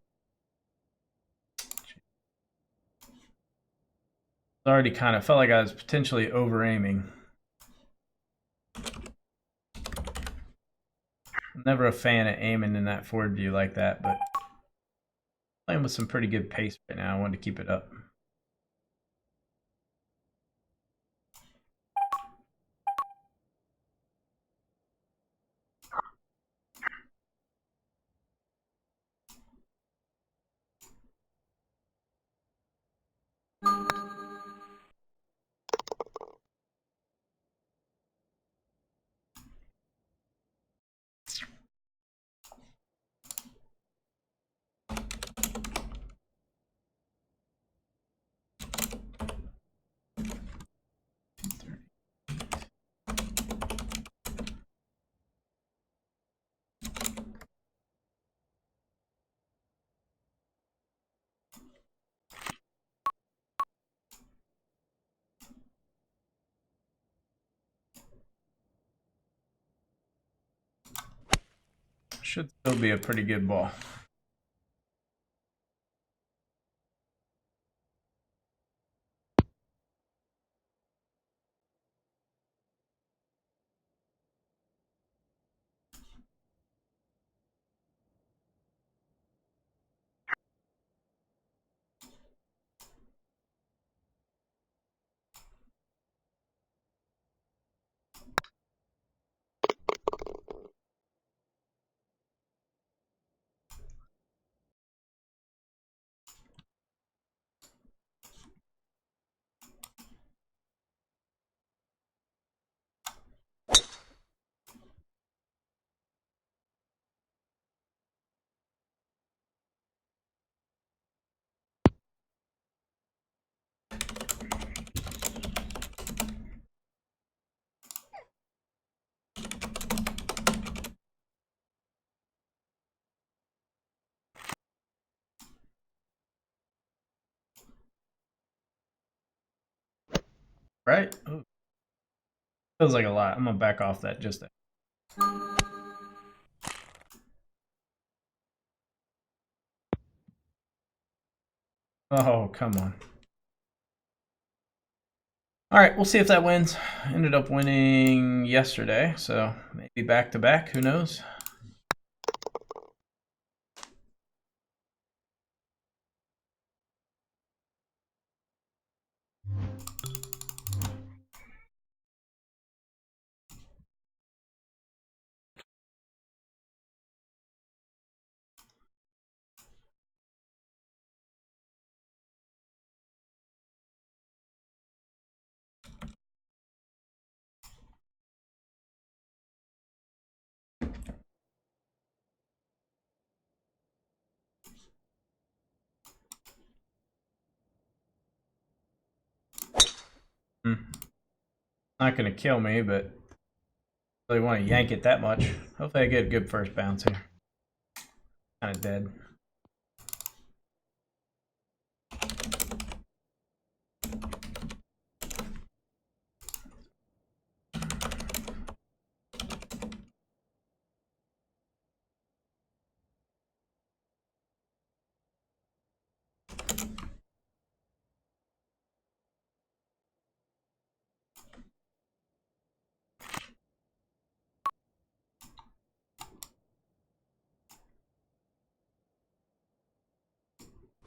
Already kind of felt like I was potentially over aiming. I'm never a fan of aiming in that forward view like that, but playing with some pretty good pace right now. I wanted to keep it up. Should still be a pretty good ball. right? Ooh. Feels like a lot. I'm gonna back off that just a Oh, come on. All right, we'll see if that wins. Ended up winning yesterday, so maybe back to back. Who knows? Not gonna kill me, but really want to yank it that much. Hopefully I get a good first bounce here. Kind of dead.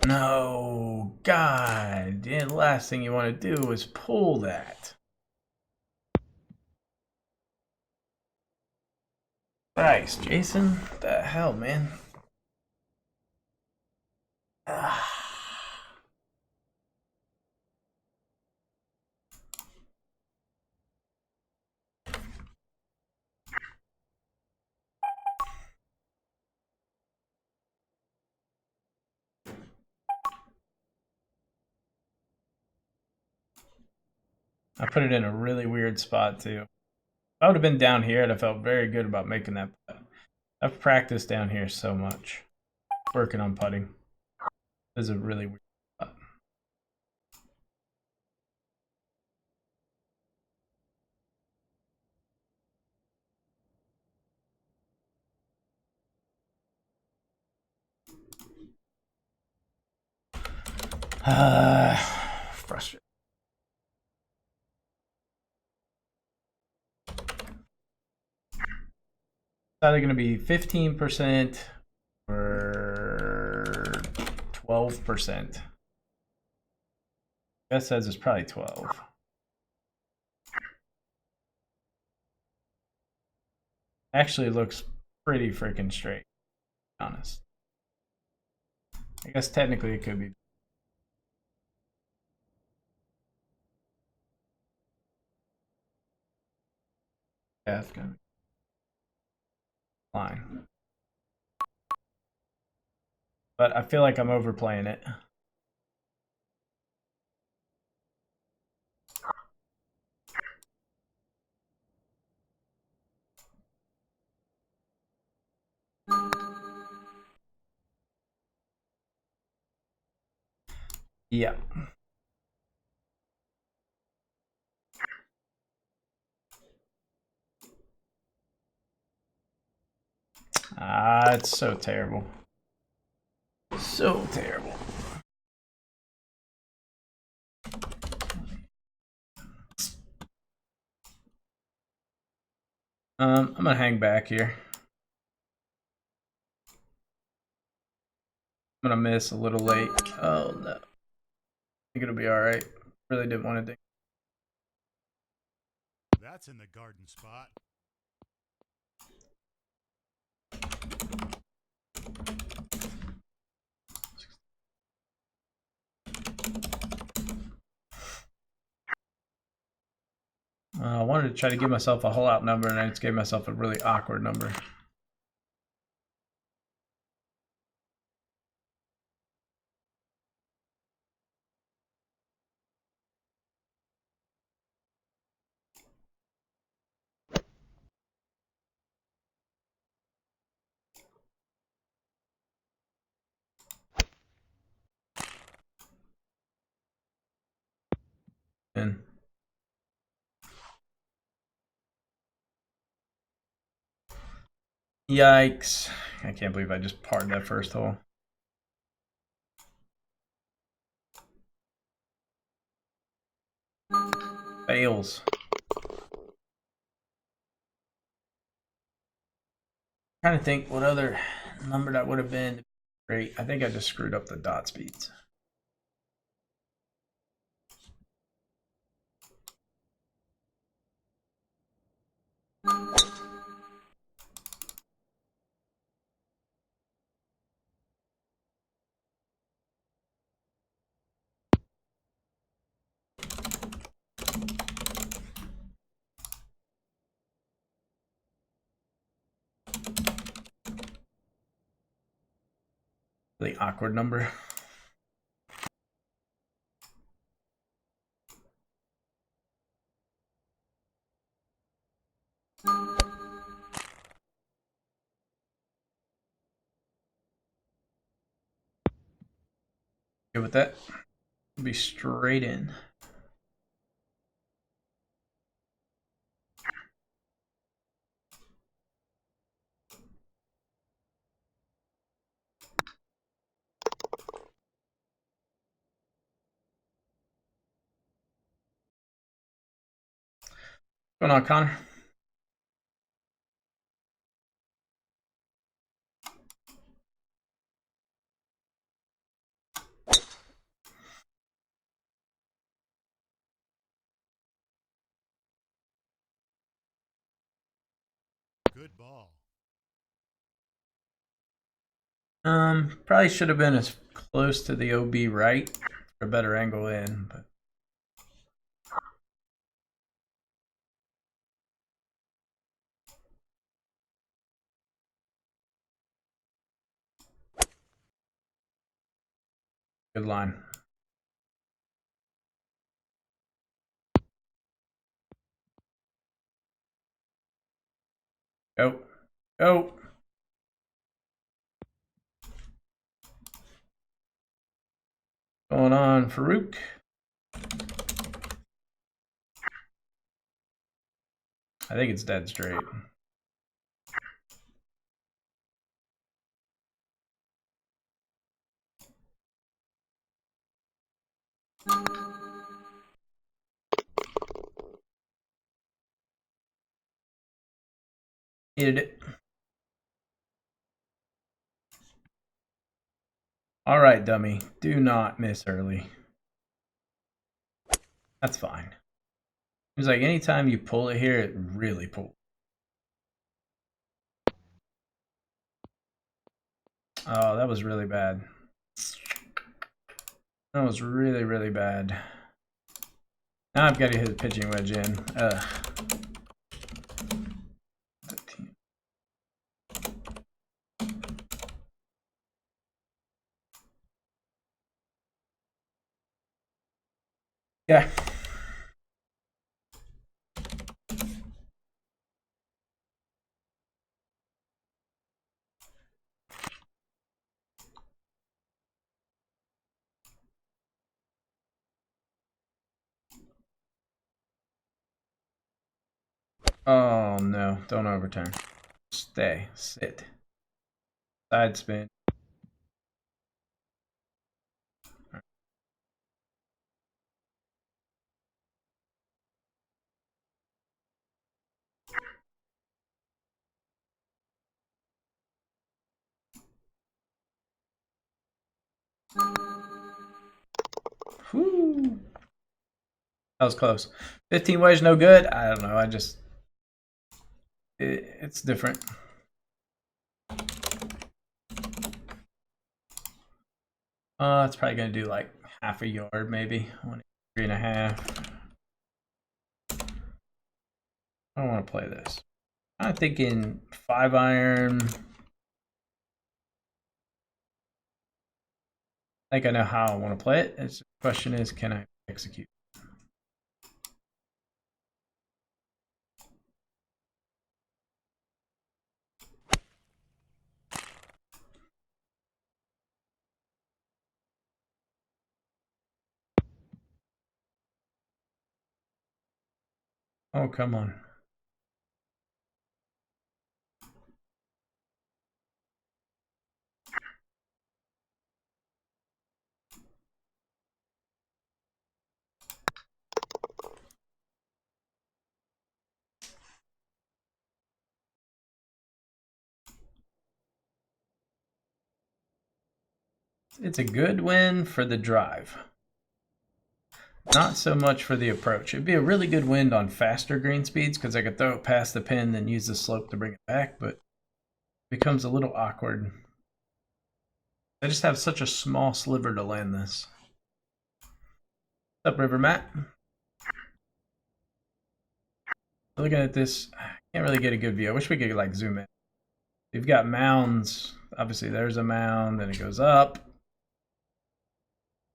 No, God. The last thing you want to do is pull that. Christ, Jason. What the hell, man? I put it in a really weird spot, too. If I would have been down here, I'd have felt very good about making that putt. I've practiced down here so much. Working on putting. This is a really weird spot. Frustrating. It's either going to be 15% or 12%. Guess says it's probably 12. Actually looks pretty freaking straight, to be honest. I guess technically it could be. Yeah, it's gonna be fine. But I feel like I'm overplaying it. Yeah. Ah, it's so terrible. So terrible. I'm gonna hang back here. I'm gonna miss a little late. Oh no. I think it'll be alright. Really didn't want to do. That's in the garden spot. I wanted to try to give myself a whole out number, and I just gave myself a really awkward number. And Yikes. I can't believe I just parred that first hole. Fails. Trying to think what other number that would have been great. I think I just screwed up the dot speeds. Really awkward number. Good with that. Be straight in. What's going on, Connor? Good ball. Probably should have been as close to the OB right for a better angle in, but good line. Go. Go. Going on, Farouk. I think it's dead straight. Needed it. All right, dummy. Do not miss early. That's fine. It's like anytime you pull it here, it really pulls. Oh, that was really bad. That was really, really bad. Now I've got to hit the pitching wedge in. Ugh. Yeah. Oh no, don't overturn. Stay, sit. Side spin. Whew. That was close. 15 wedge, no good. I don't know. It's different. It's probably gonna do like half a yard, maybe 3.5. I don't want to play this. I'm thinking 5-iron. I think I know how I want to play it. The question is, can I execute? Oh, come on. It's a good win for the drive. Not so much for the approach. It'd be a really good wind on faster green speeds because I could throw it past the pin and use the slope to bring it back, but it becomes a little awkward. I just have such a small sliver to land this. What's up, River Matt? Looking at this, I can't really get a good view. I wish we could like zoom in. You've got mounds. Obviously, there's a mound, then it goes up.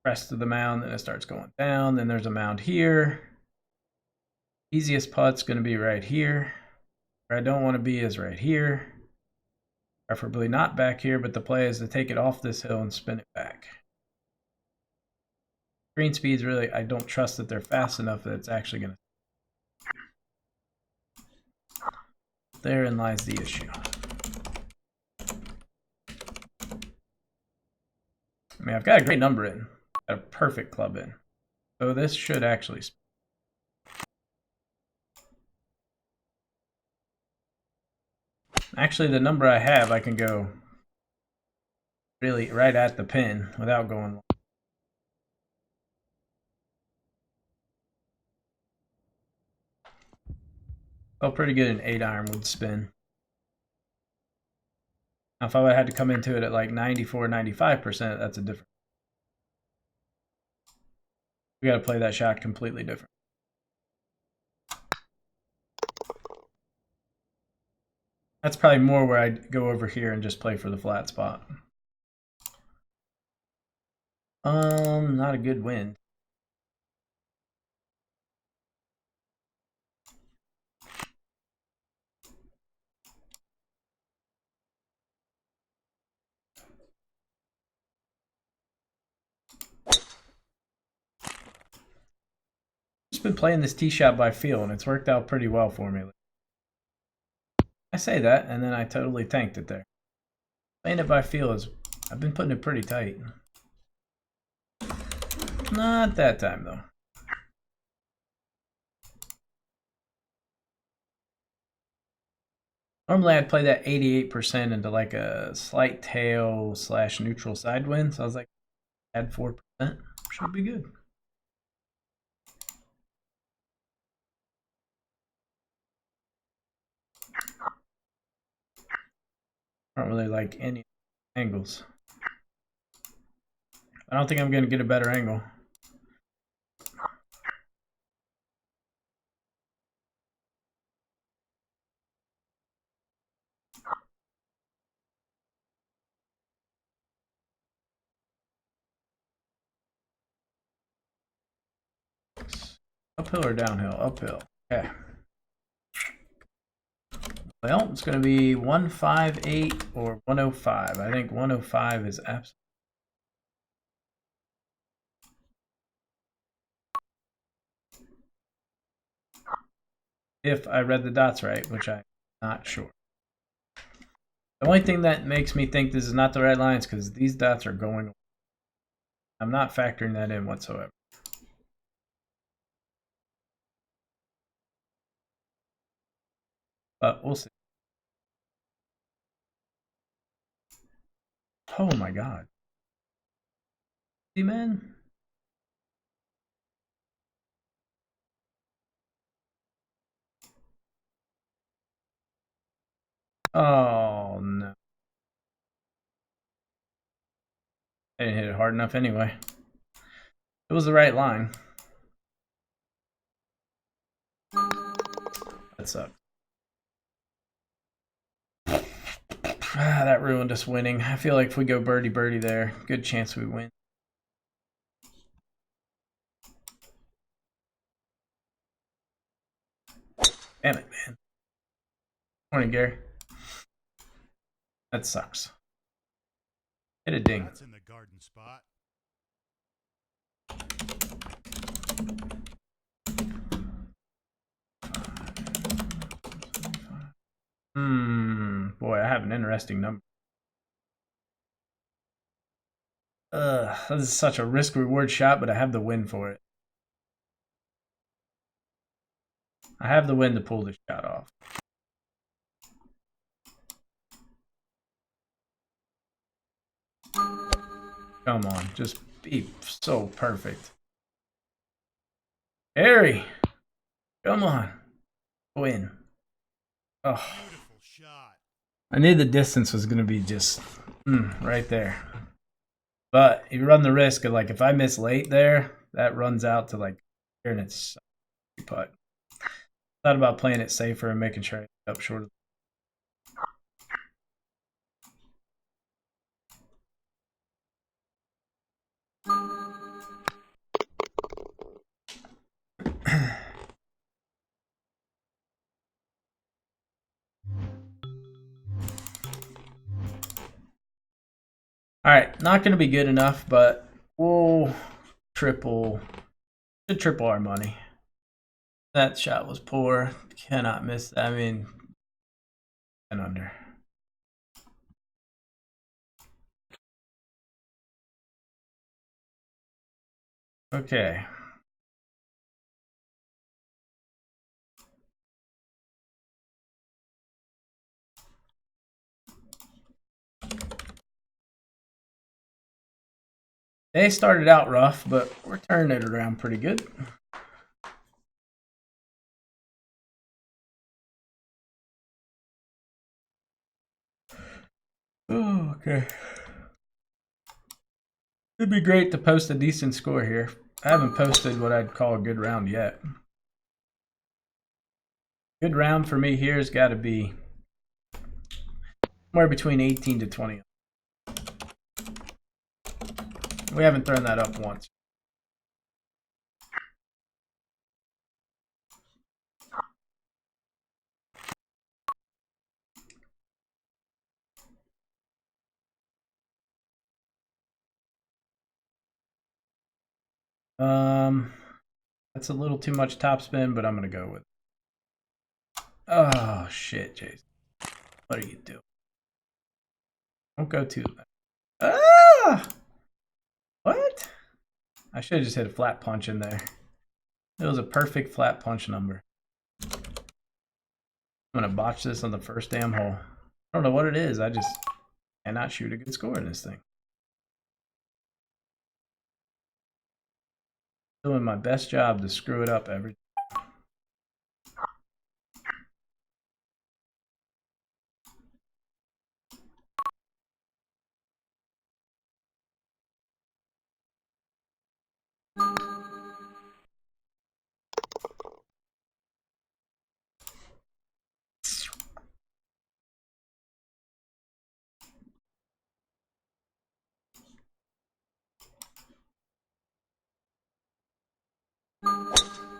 Rest of the mound, then it starts going down. Then there's a mound here. Easiest putt's going to be right here. Where I don't want to be is right here. Preferably not back here, but the play is to take it off this hill and spin it back. Green speeds really, I don't trust that they're fast enough that it's actually going to. Therein lies the issue. I mean, I've got a great number in. Got a perfect club in. So this should actually. Actually, the number I have, I can go really right at the pin without going long. Felt pretty good. An 8-iron would spin. Now, if I had to come into it at like 94, 95%, that's a different. We got to play that shot completely different. That's probably more where I'd go over here and just play for the flat spot. Not a good wind. Just been playing this tee shot by feel, and it's worked out pretty well for me. I say that, and then I totally tanked it there. Playing it by feel is, I've been putting it pretty tight. Not that time, though. Normally, I'd play that 88% into like a slight tail / neutral side wind. So I was like, add 4%. Should be good. I don't really like any angles. I don't think I'm going to get a better angle. Uphill or downhill? Uphill. Okay. Well, it's going to be 158 or 105. I think 105 is absolutely. If I read the dots right, which I'm not sure. The only thing that makes me think this is not the right line is because these dots are going away. I'm not factoring that in whatsoever. But we'll see. Oh my god. See, man? Oh no. I didn't hit it hard enough anyway. It was the right line. That sucked. That ruined us winning. I feel like if we go birdie birdie there, good chance we win. Damn it, man. Morning, Gary. That sucks. Hit a ding. That's in the garden spot. Boy, I have an interesting number. This is such a risk-reward shot, but I have the win for it. I have the win to pull this shot off. Come on, just be so perfect. Harry, come on, win. Oh, Beautiful shot. I knew the distance was gonna be just right there. But you run the risk of, like, if I miss late there, that runs out to like here and it's putt. Thought about playing it safer and making sure I end up short of. All right, not going to be good enough, but we'll triple our money. That shot was poor. Cannot miss that. I mean, 10 under. Okay. They started out rough, but we're turning it around pretty good. Oh, okay. It'd be great to post a decent score here. I haven't posted what I'd call a good round yet. Good round for me here has got to be somewhere between 18 to 20. We haven't thrown that up once. That's a little too much topspin, but I'm gonna go with it. Oh shit, Jason. What are you doing? Don't go too low. Ah! What? I should have just hit a flat punch in there. It was a perfect flat punch number. I'm gonna botch this on the first damn hole. I don't know what it is. I just cannot shoot a good score in this thing. Doing my best job to screw it up every time.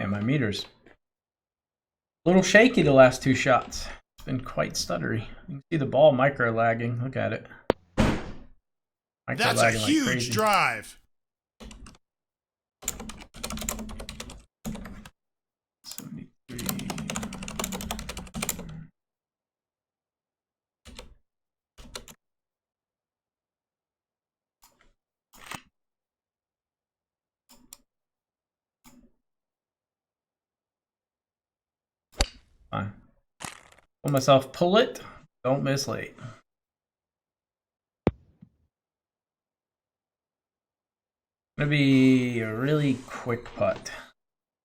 And my meter's a little shaky the last two shots. It's been quite stuttery. You can see the ball micro lagging. Look at it. That's a huge drive. Fine. Told myself, pull it. Don't miss late. Gonna be a really quick putt.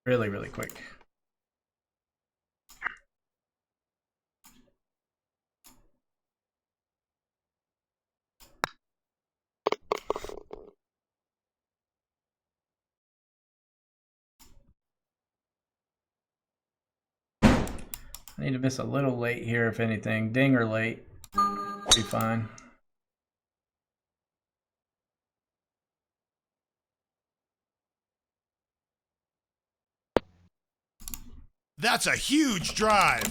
Really, really quick. I need to miss a little late here, if anything. Ding or late. Be fine. That's a huge drive.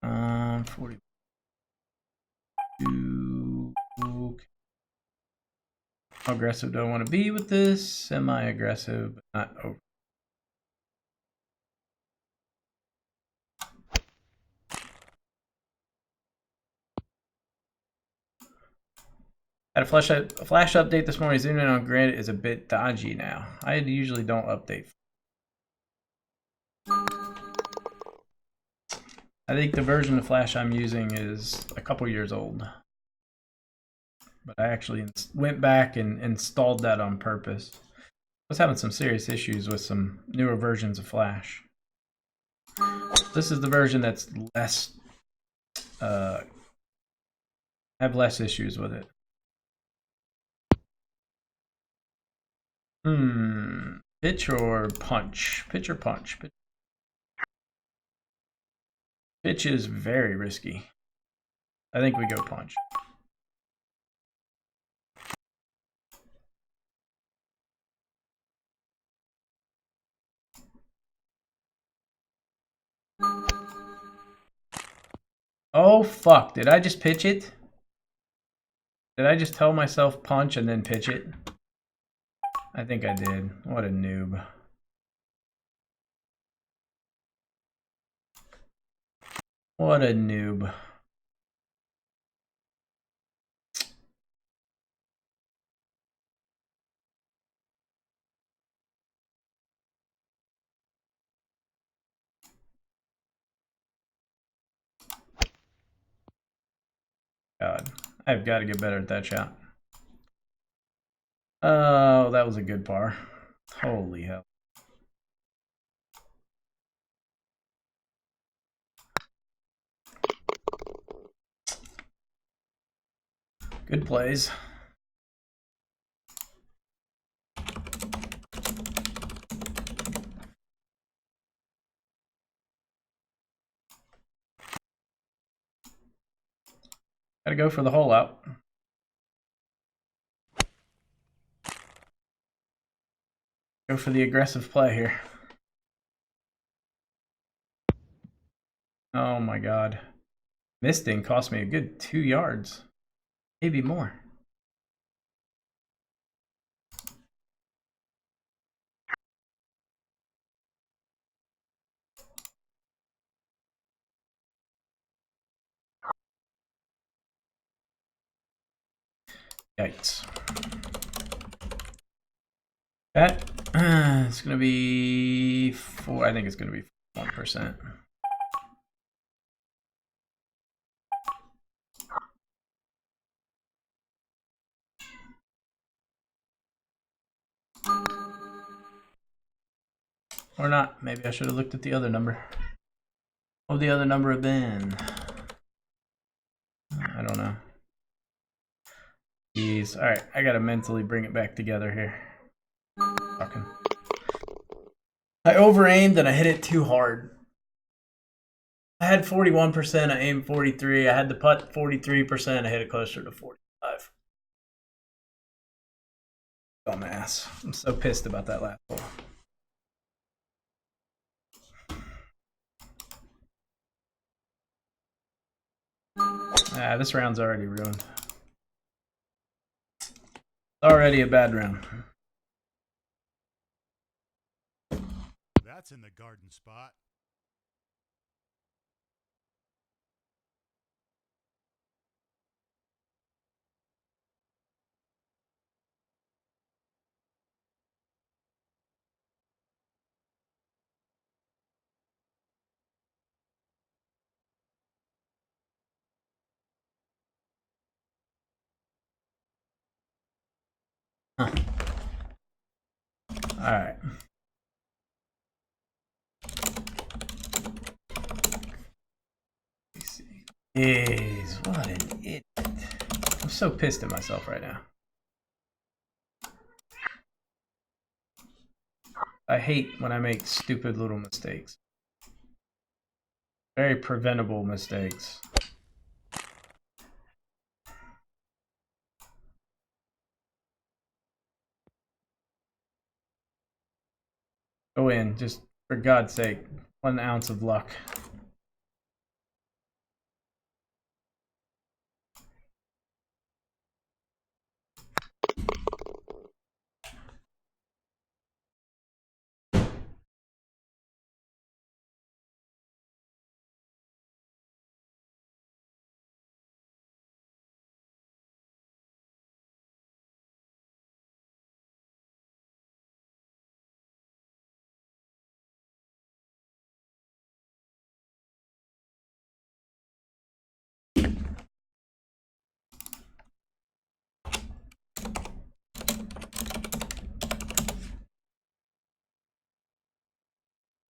42. Okay. How aggressive do I want to be with this? Semi-aggressive, but not over. Had a flash update this morning. Zooming in on grid is a bit dodgy now. I usually don't update. I think the version of Flash I'm using is a couple years old. but I actually went back and installed that on purpose. I was having some serious issues with some newer versions of Flash. This is the version that's less, have less issues with it. Pitch or punch? Pitch or punch? Pitch is very risky. I think we go punch. Oh fuck, did I just pitch it? Did I just tell myself punch and then pitch it? I think I did. What a noob. What a noob. God, I've got to get better at that shot. Oh, that was a good par. Holy hell. Good plays. Gotta go for the hole out. Go for the aggressive play here. Oh my god. This thing cost me a good 2 yards. Maybe more. Yikes. That it's gonna be 4. I think it's gonna be 1%. Or not. Maybe I should have looked at the other number. What would the other number have been? I don't know. Jeez. Alright, I gotta mentally bring it back together here. Fucking. I over-aimed and I hit it too hard. I had 41%, I aimed 43. I had the putt 43%, I hit it closer to 45. Dumbass. I'm so pissed about that last hole. Ah, this round's already ruined. Already a bad round. That's in the garden spot. Huh. Alright. Jeez, what an idiot. I'm so pissed at myself right now. I hate when I make stupid little mistakes. Very preventable mistakes. Go in, just for God's sake, 1 ounce of luck.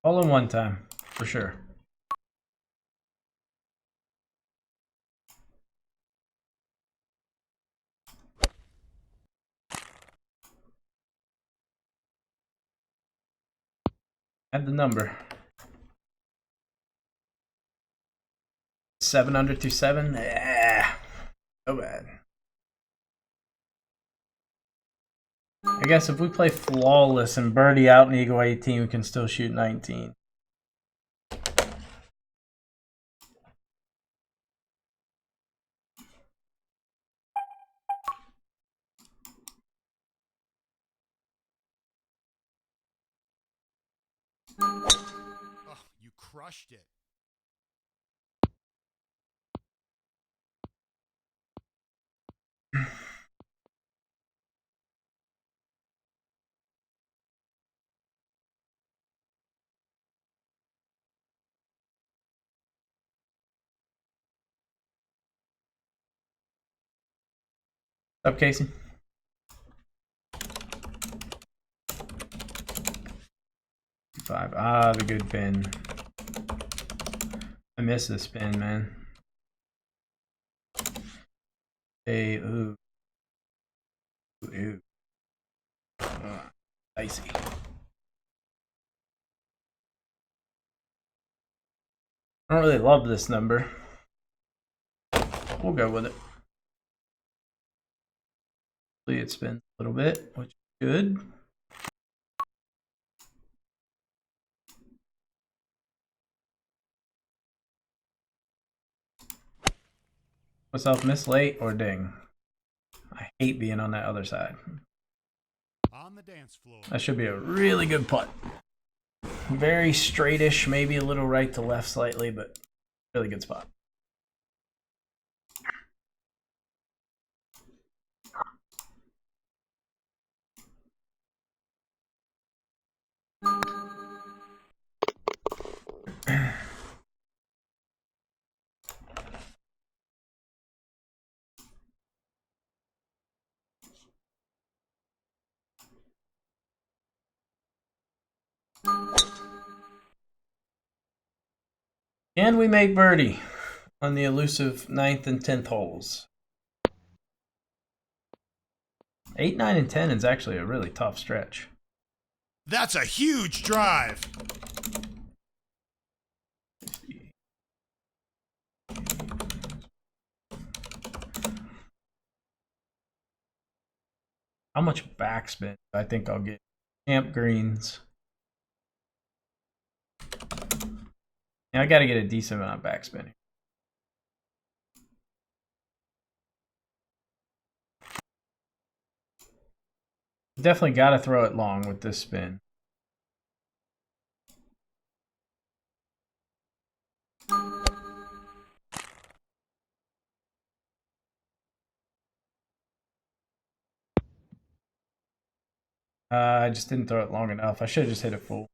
All in one time, for sure. Add the number. 7 under through 7? Yeah. So bad. I guess if we play flawless and birdie out and eagle 18, we can still shoot 19. Oh, you crushed it. Up, Casey. Five. Ah, the good pin. I miss this pin, man. Hey, ooh. Ooh. Dicey. I don't really love this number. We'll go with it. Hopefully it spins a little bit, which is good. Myself miss late or ding. I hate being on that other side. On the dance floor. That should be a really good putt. Very straightish, maybe a little right to left slightly, but really good spot. Can we make birdie on the elusive 9th and 10th holes? 8, 9, and 10 is actually a really tough stretch. That's a huge drive. How much backspin? I think I'll get camp greens. Yeah, I got to get a decent amount of backspinning. Definitely got to throw it long with this spin. I just didn't throw it long enough. I should have just hit it full.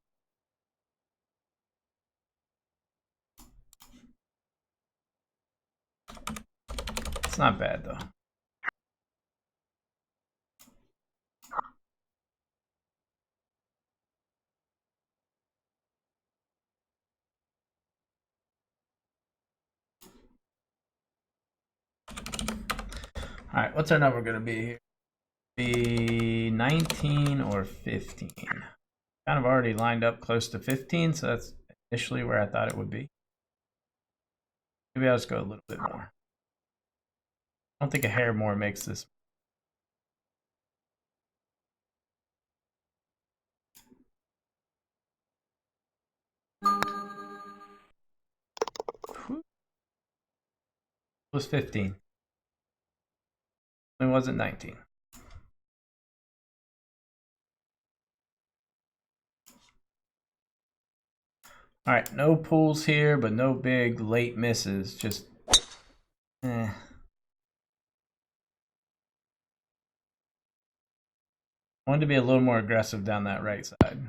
It's not bad though. All right, what's our number going to be here? Be 19 or 15. Kind of already lined up close to 15, so that's initially where I thought it would be. Maybe I'll just go a little bit more. I don't think a hair more makes this. It was 15. It wasn't 19. All right, no pulls here, but no big late misses. Just, I wanted to be a little more aggressive down that right side.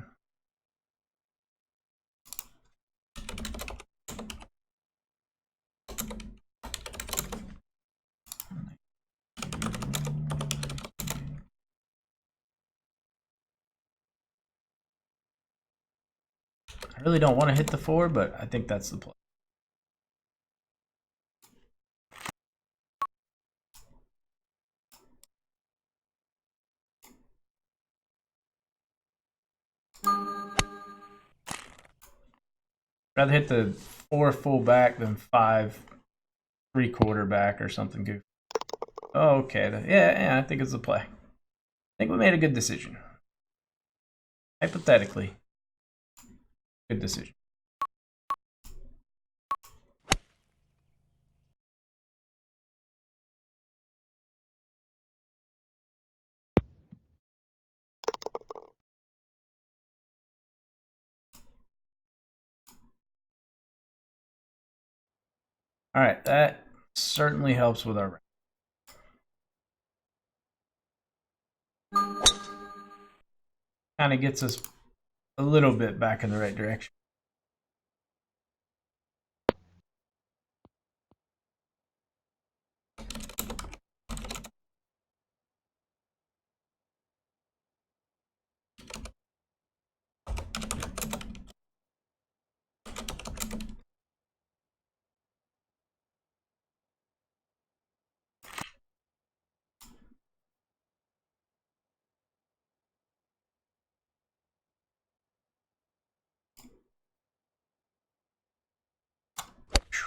I really don't want to hit the 4, but I think that's the play. Rather hit the 4 full back than 5 3/4 back or something goofy. Oh, okay, yeah, I think it's the play. I think we made a good decision. Hypothetically, good decision. All right, that certainly helps with our. Kind of gets us a little bit back in the right direction.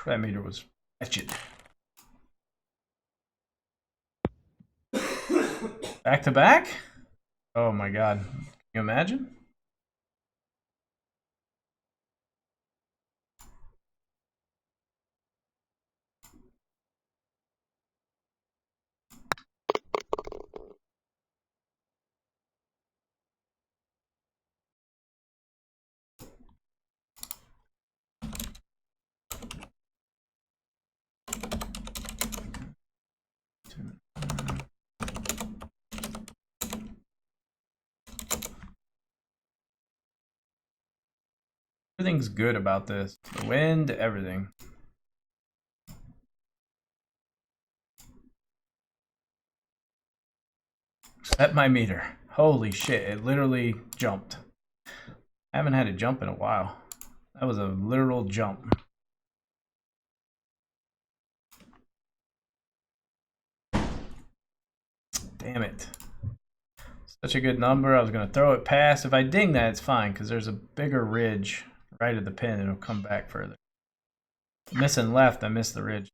That meter was wretched. Back to back? Oh my god. Can you imagine? Everything's good about this. The wind, everything. Set my meter. Holy shit, it literally jumped. I haven't had it jump in a while. That was a literal jump. Damn it. Such a good number. I was going to throw it past. If I ding that, it's fine because there's a bigger ridge right at the pin. It'll come back further. Missing left, I missed the ridge.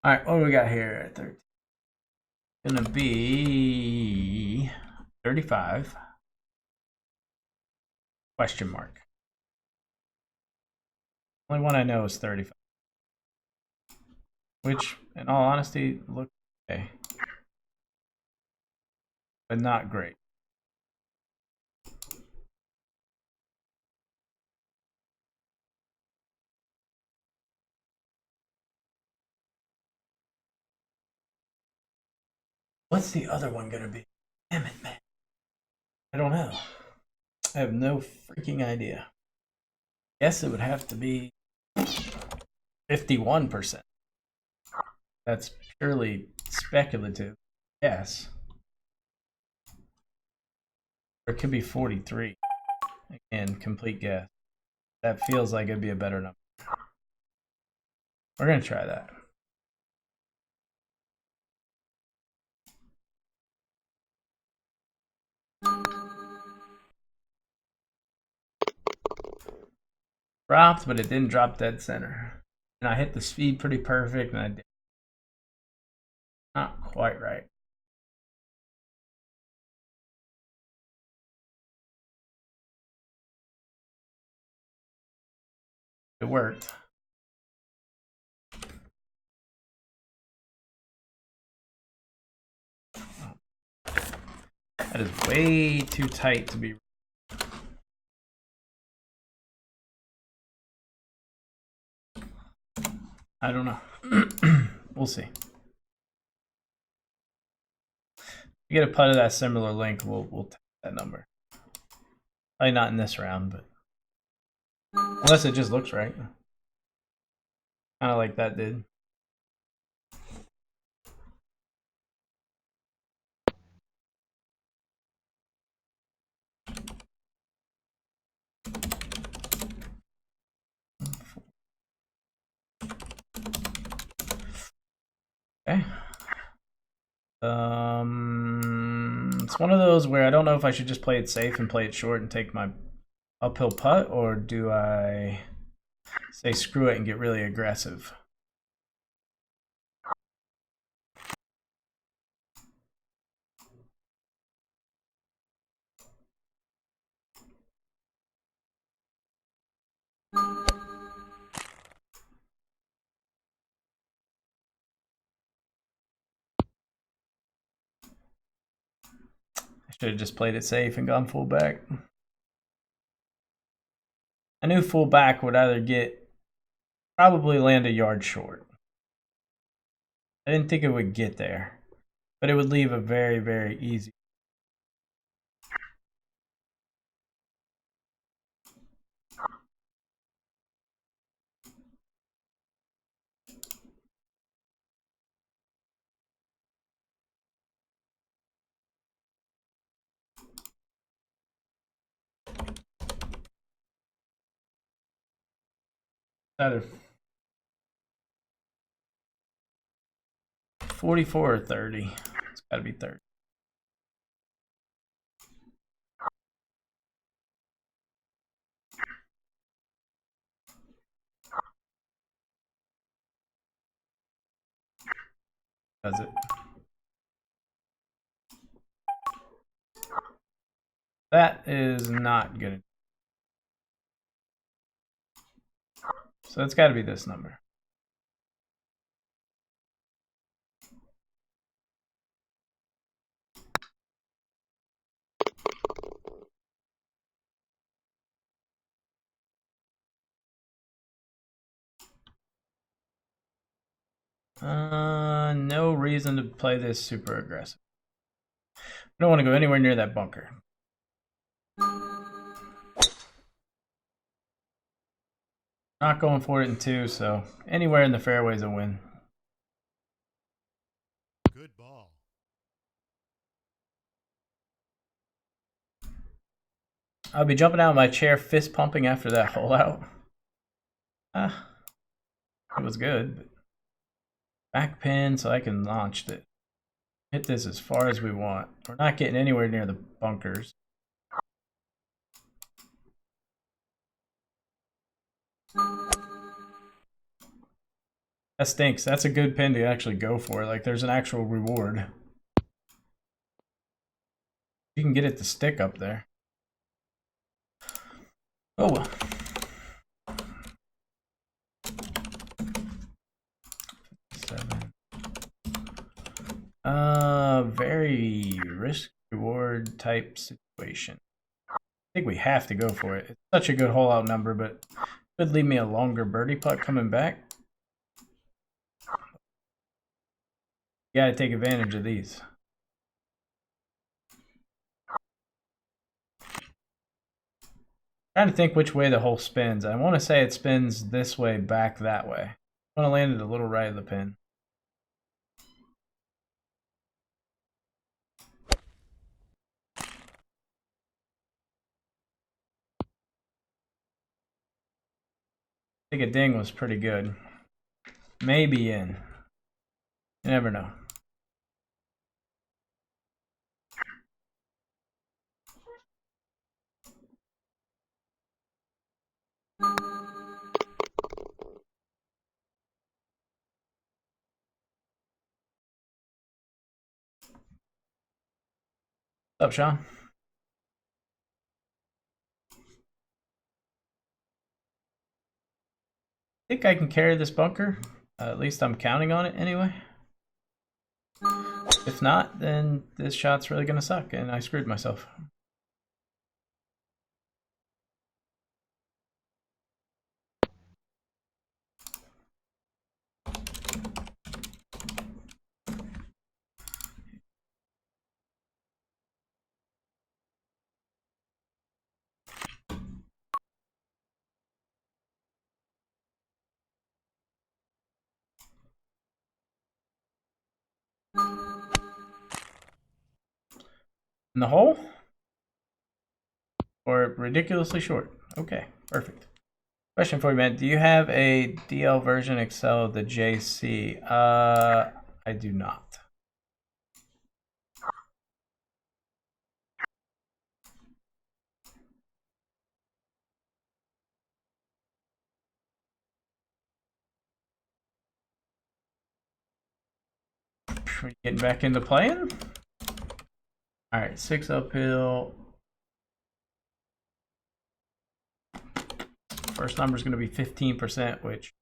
All right, what do we got here at 13? Gonna be 35. Question mark. Only one I know is 35. Which, in all honesty, looks okay. But not great. What's the other one gonna be? Damn it, man. I don't know. I have no freaking idea. Guess it would have to be 51%. That's purely speculative. Yes. Or it could be 43. Again, complete guess. That feels like it'd be a better number. We're gonna try that. Dropped, but it didn't drop dead center. And I hit the speed pretty perfect, and I did not quite right. It worked. That is way too tight to be. I don't know. We'll see. If we get a putt of that similar length, we'll take that number. Probably not in this round, but unless it just looks right. Kind of like that did. Okay. It's one of those where I don't know if I should just play it safe and play it short and take my uphill putt, or do I say screw it and get really aggressive? I should have just played it safe and gone full back. I knew full back would either probably land a yard short. I didn't think it would get there, but it would leave a very, very easy. Either 44 or 30. It's got to be 30. Does it? That is not good. So it's got to be this number. No reason to play this super aggressive. I don't want to go anywhere near that bunker. Not going for it in 2, so anywhere in the fairway is a win. Good ball. I'll be jumping out of my chair, fist pumping after that hole out. It was good. But back pin so I can launch it. Hit this as far as we want. We're not getting anywhere near the bunkers. That stinks. That's a good pin to actually go for. Like, there's an actual reward. You can get it to stick up there. Oh well. Very risk reward type situation. I think we have to go for it. It's such a good hole out number, but could leave me a longer birdie putt coming back. You gotta take advantage of these. Trying to think which way the hole spins. I want to say it spins this way, back that way. I want to land it a little right of the pin. I think a ding was pretty good. Maybe in. You never know. What's up, Sean? I think I can carry this bunker. At least I'm counting on it anyway. If not, then this shot's really gonna suck and I screwed myself. In the hole? Or ridiculously short? Okay, perfect. Question for you, man. Do you have a DL version Excel of the JC? I do not. Are we getting back into playing? All right, 6 uphill. First number is going to be 15%, which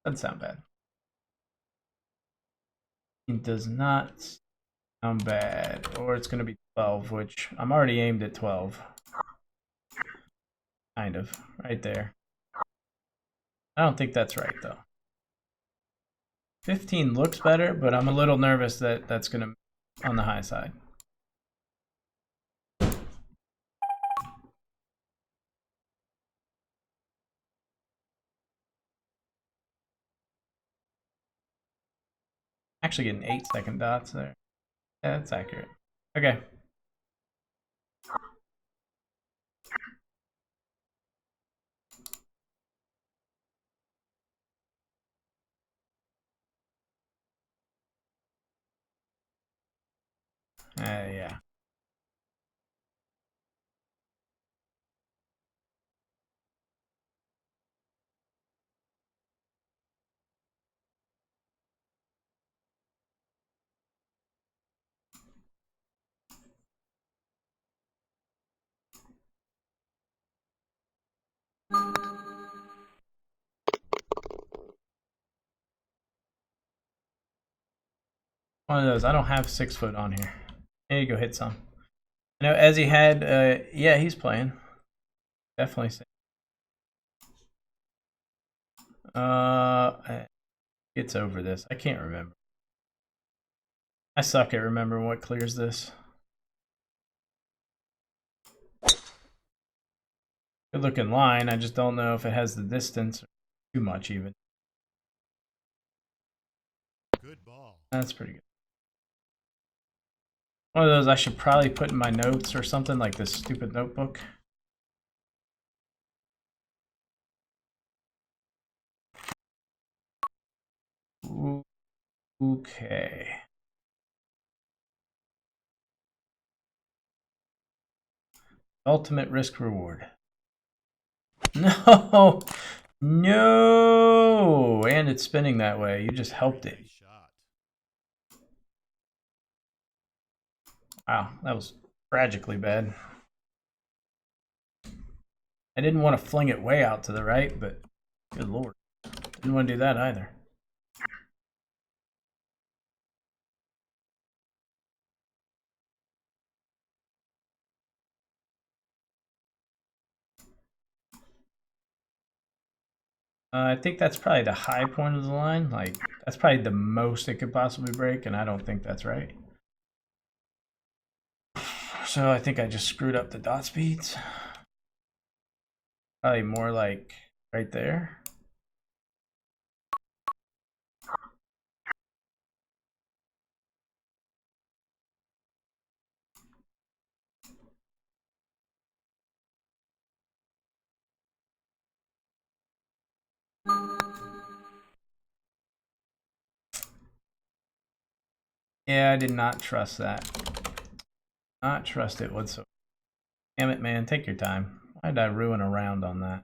doesn't sound bad. It does not sound bad. Or it's going to be 12, which I'm already aimed at 12. Kind of, right there. I don't think that's right, though. 15 looks better, but I'm a little nervous that that's going to on the high side. Actually getting 8-second dots there. Yeah, that's accurate. Okay. Yeah. One of those. I don't have 6 foot on here. There you go, hit some. I know as he had, yeah, he's playing. Definitely. It's over this. I can't remember. I suck at remembering what clears this. Good looking line. I just don't know if it has the distance or too much even. Good ball. That's pretty good. One of those I should probably put in my notes or something, like this stupid notebook. Okay. Ultimate risk reward. No! No! And it's spinning that way. You just helped it. Nice shot. Wow, that was tragically bad. I didn't want to fling it way out to the right, but good lord. Didn't want to do that either. I think that's probably the high point of the line. Like, that's probably the most it could possibly break, and I don't think that's right. So I think I just screwed up the dot speeds. Probably more like right there. Yeah, I did not trust that. Not trust it whatsoever. Damn it, man. Take your time. Why did I ruin a round on that?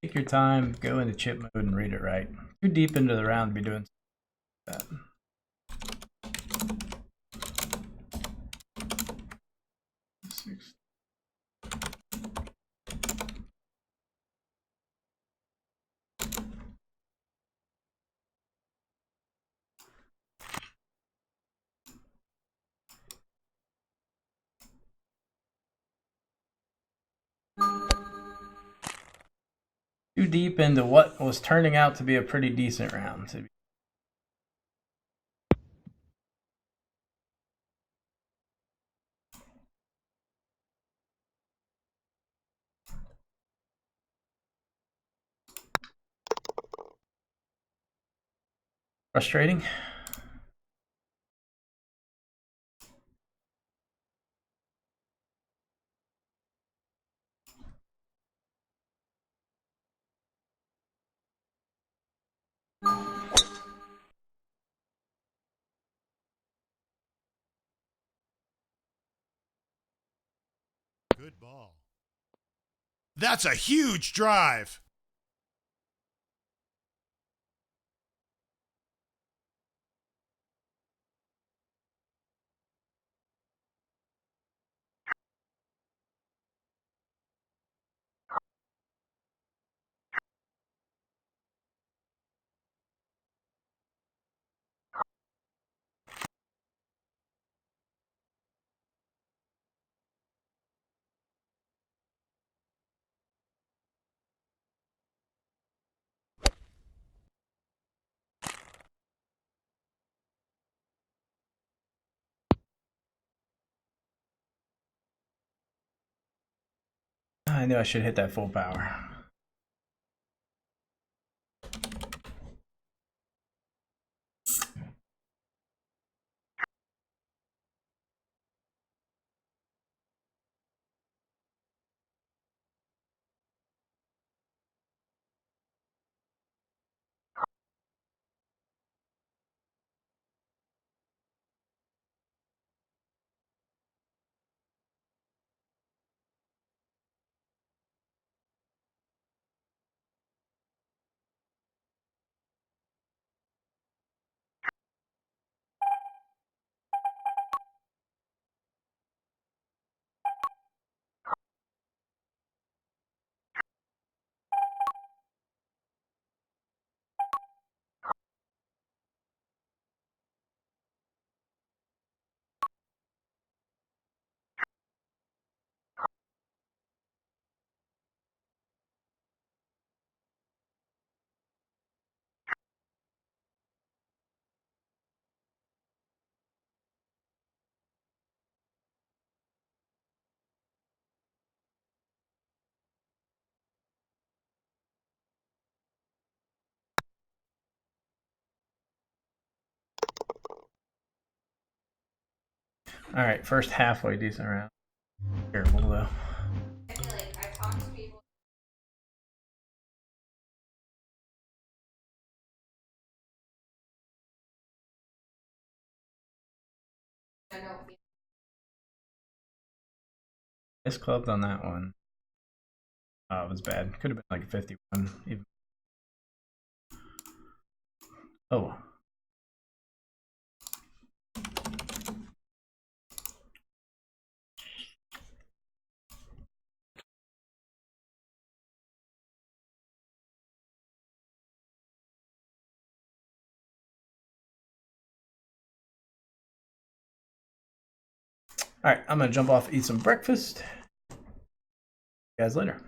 Take your time, go into chip mode and read it right. Too deep into the round to be doing that. Too deep into what was turning out to be a pretty decent round. Frustrating. Good ball. That's a huge drive. I knew I should hit that full power. All right, first halfway decent round. Careful though. I feel like I talk to people. I don't feel This clubbed on that one. Oh, it was bad. Could have been like 51 even. Oh. All right, I'm gonna jump off, eat some breakfast. See you guys later.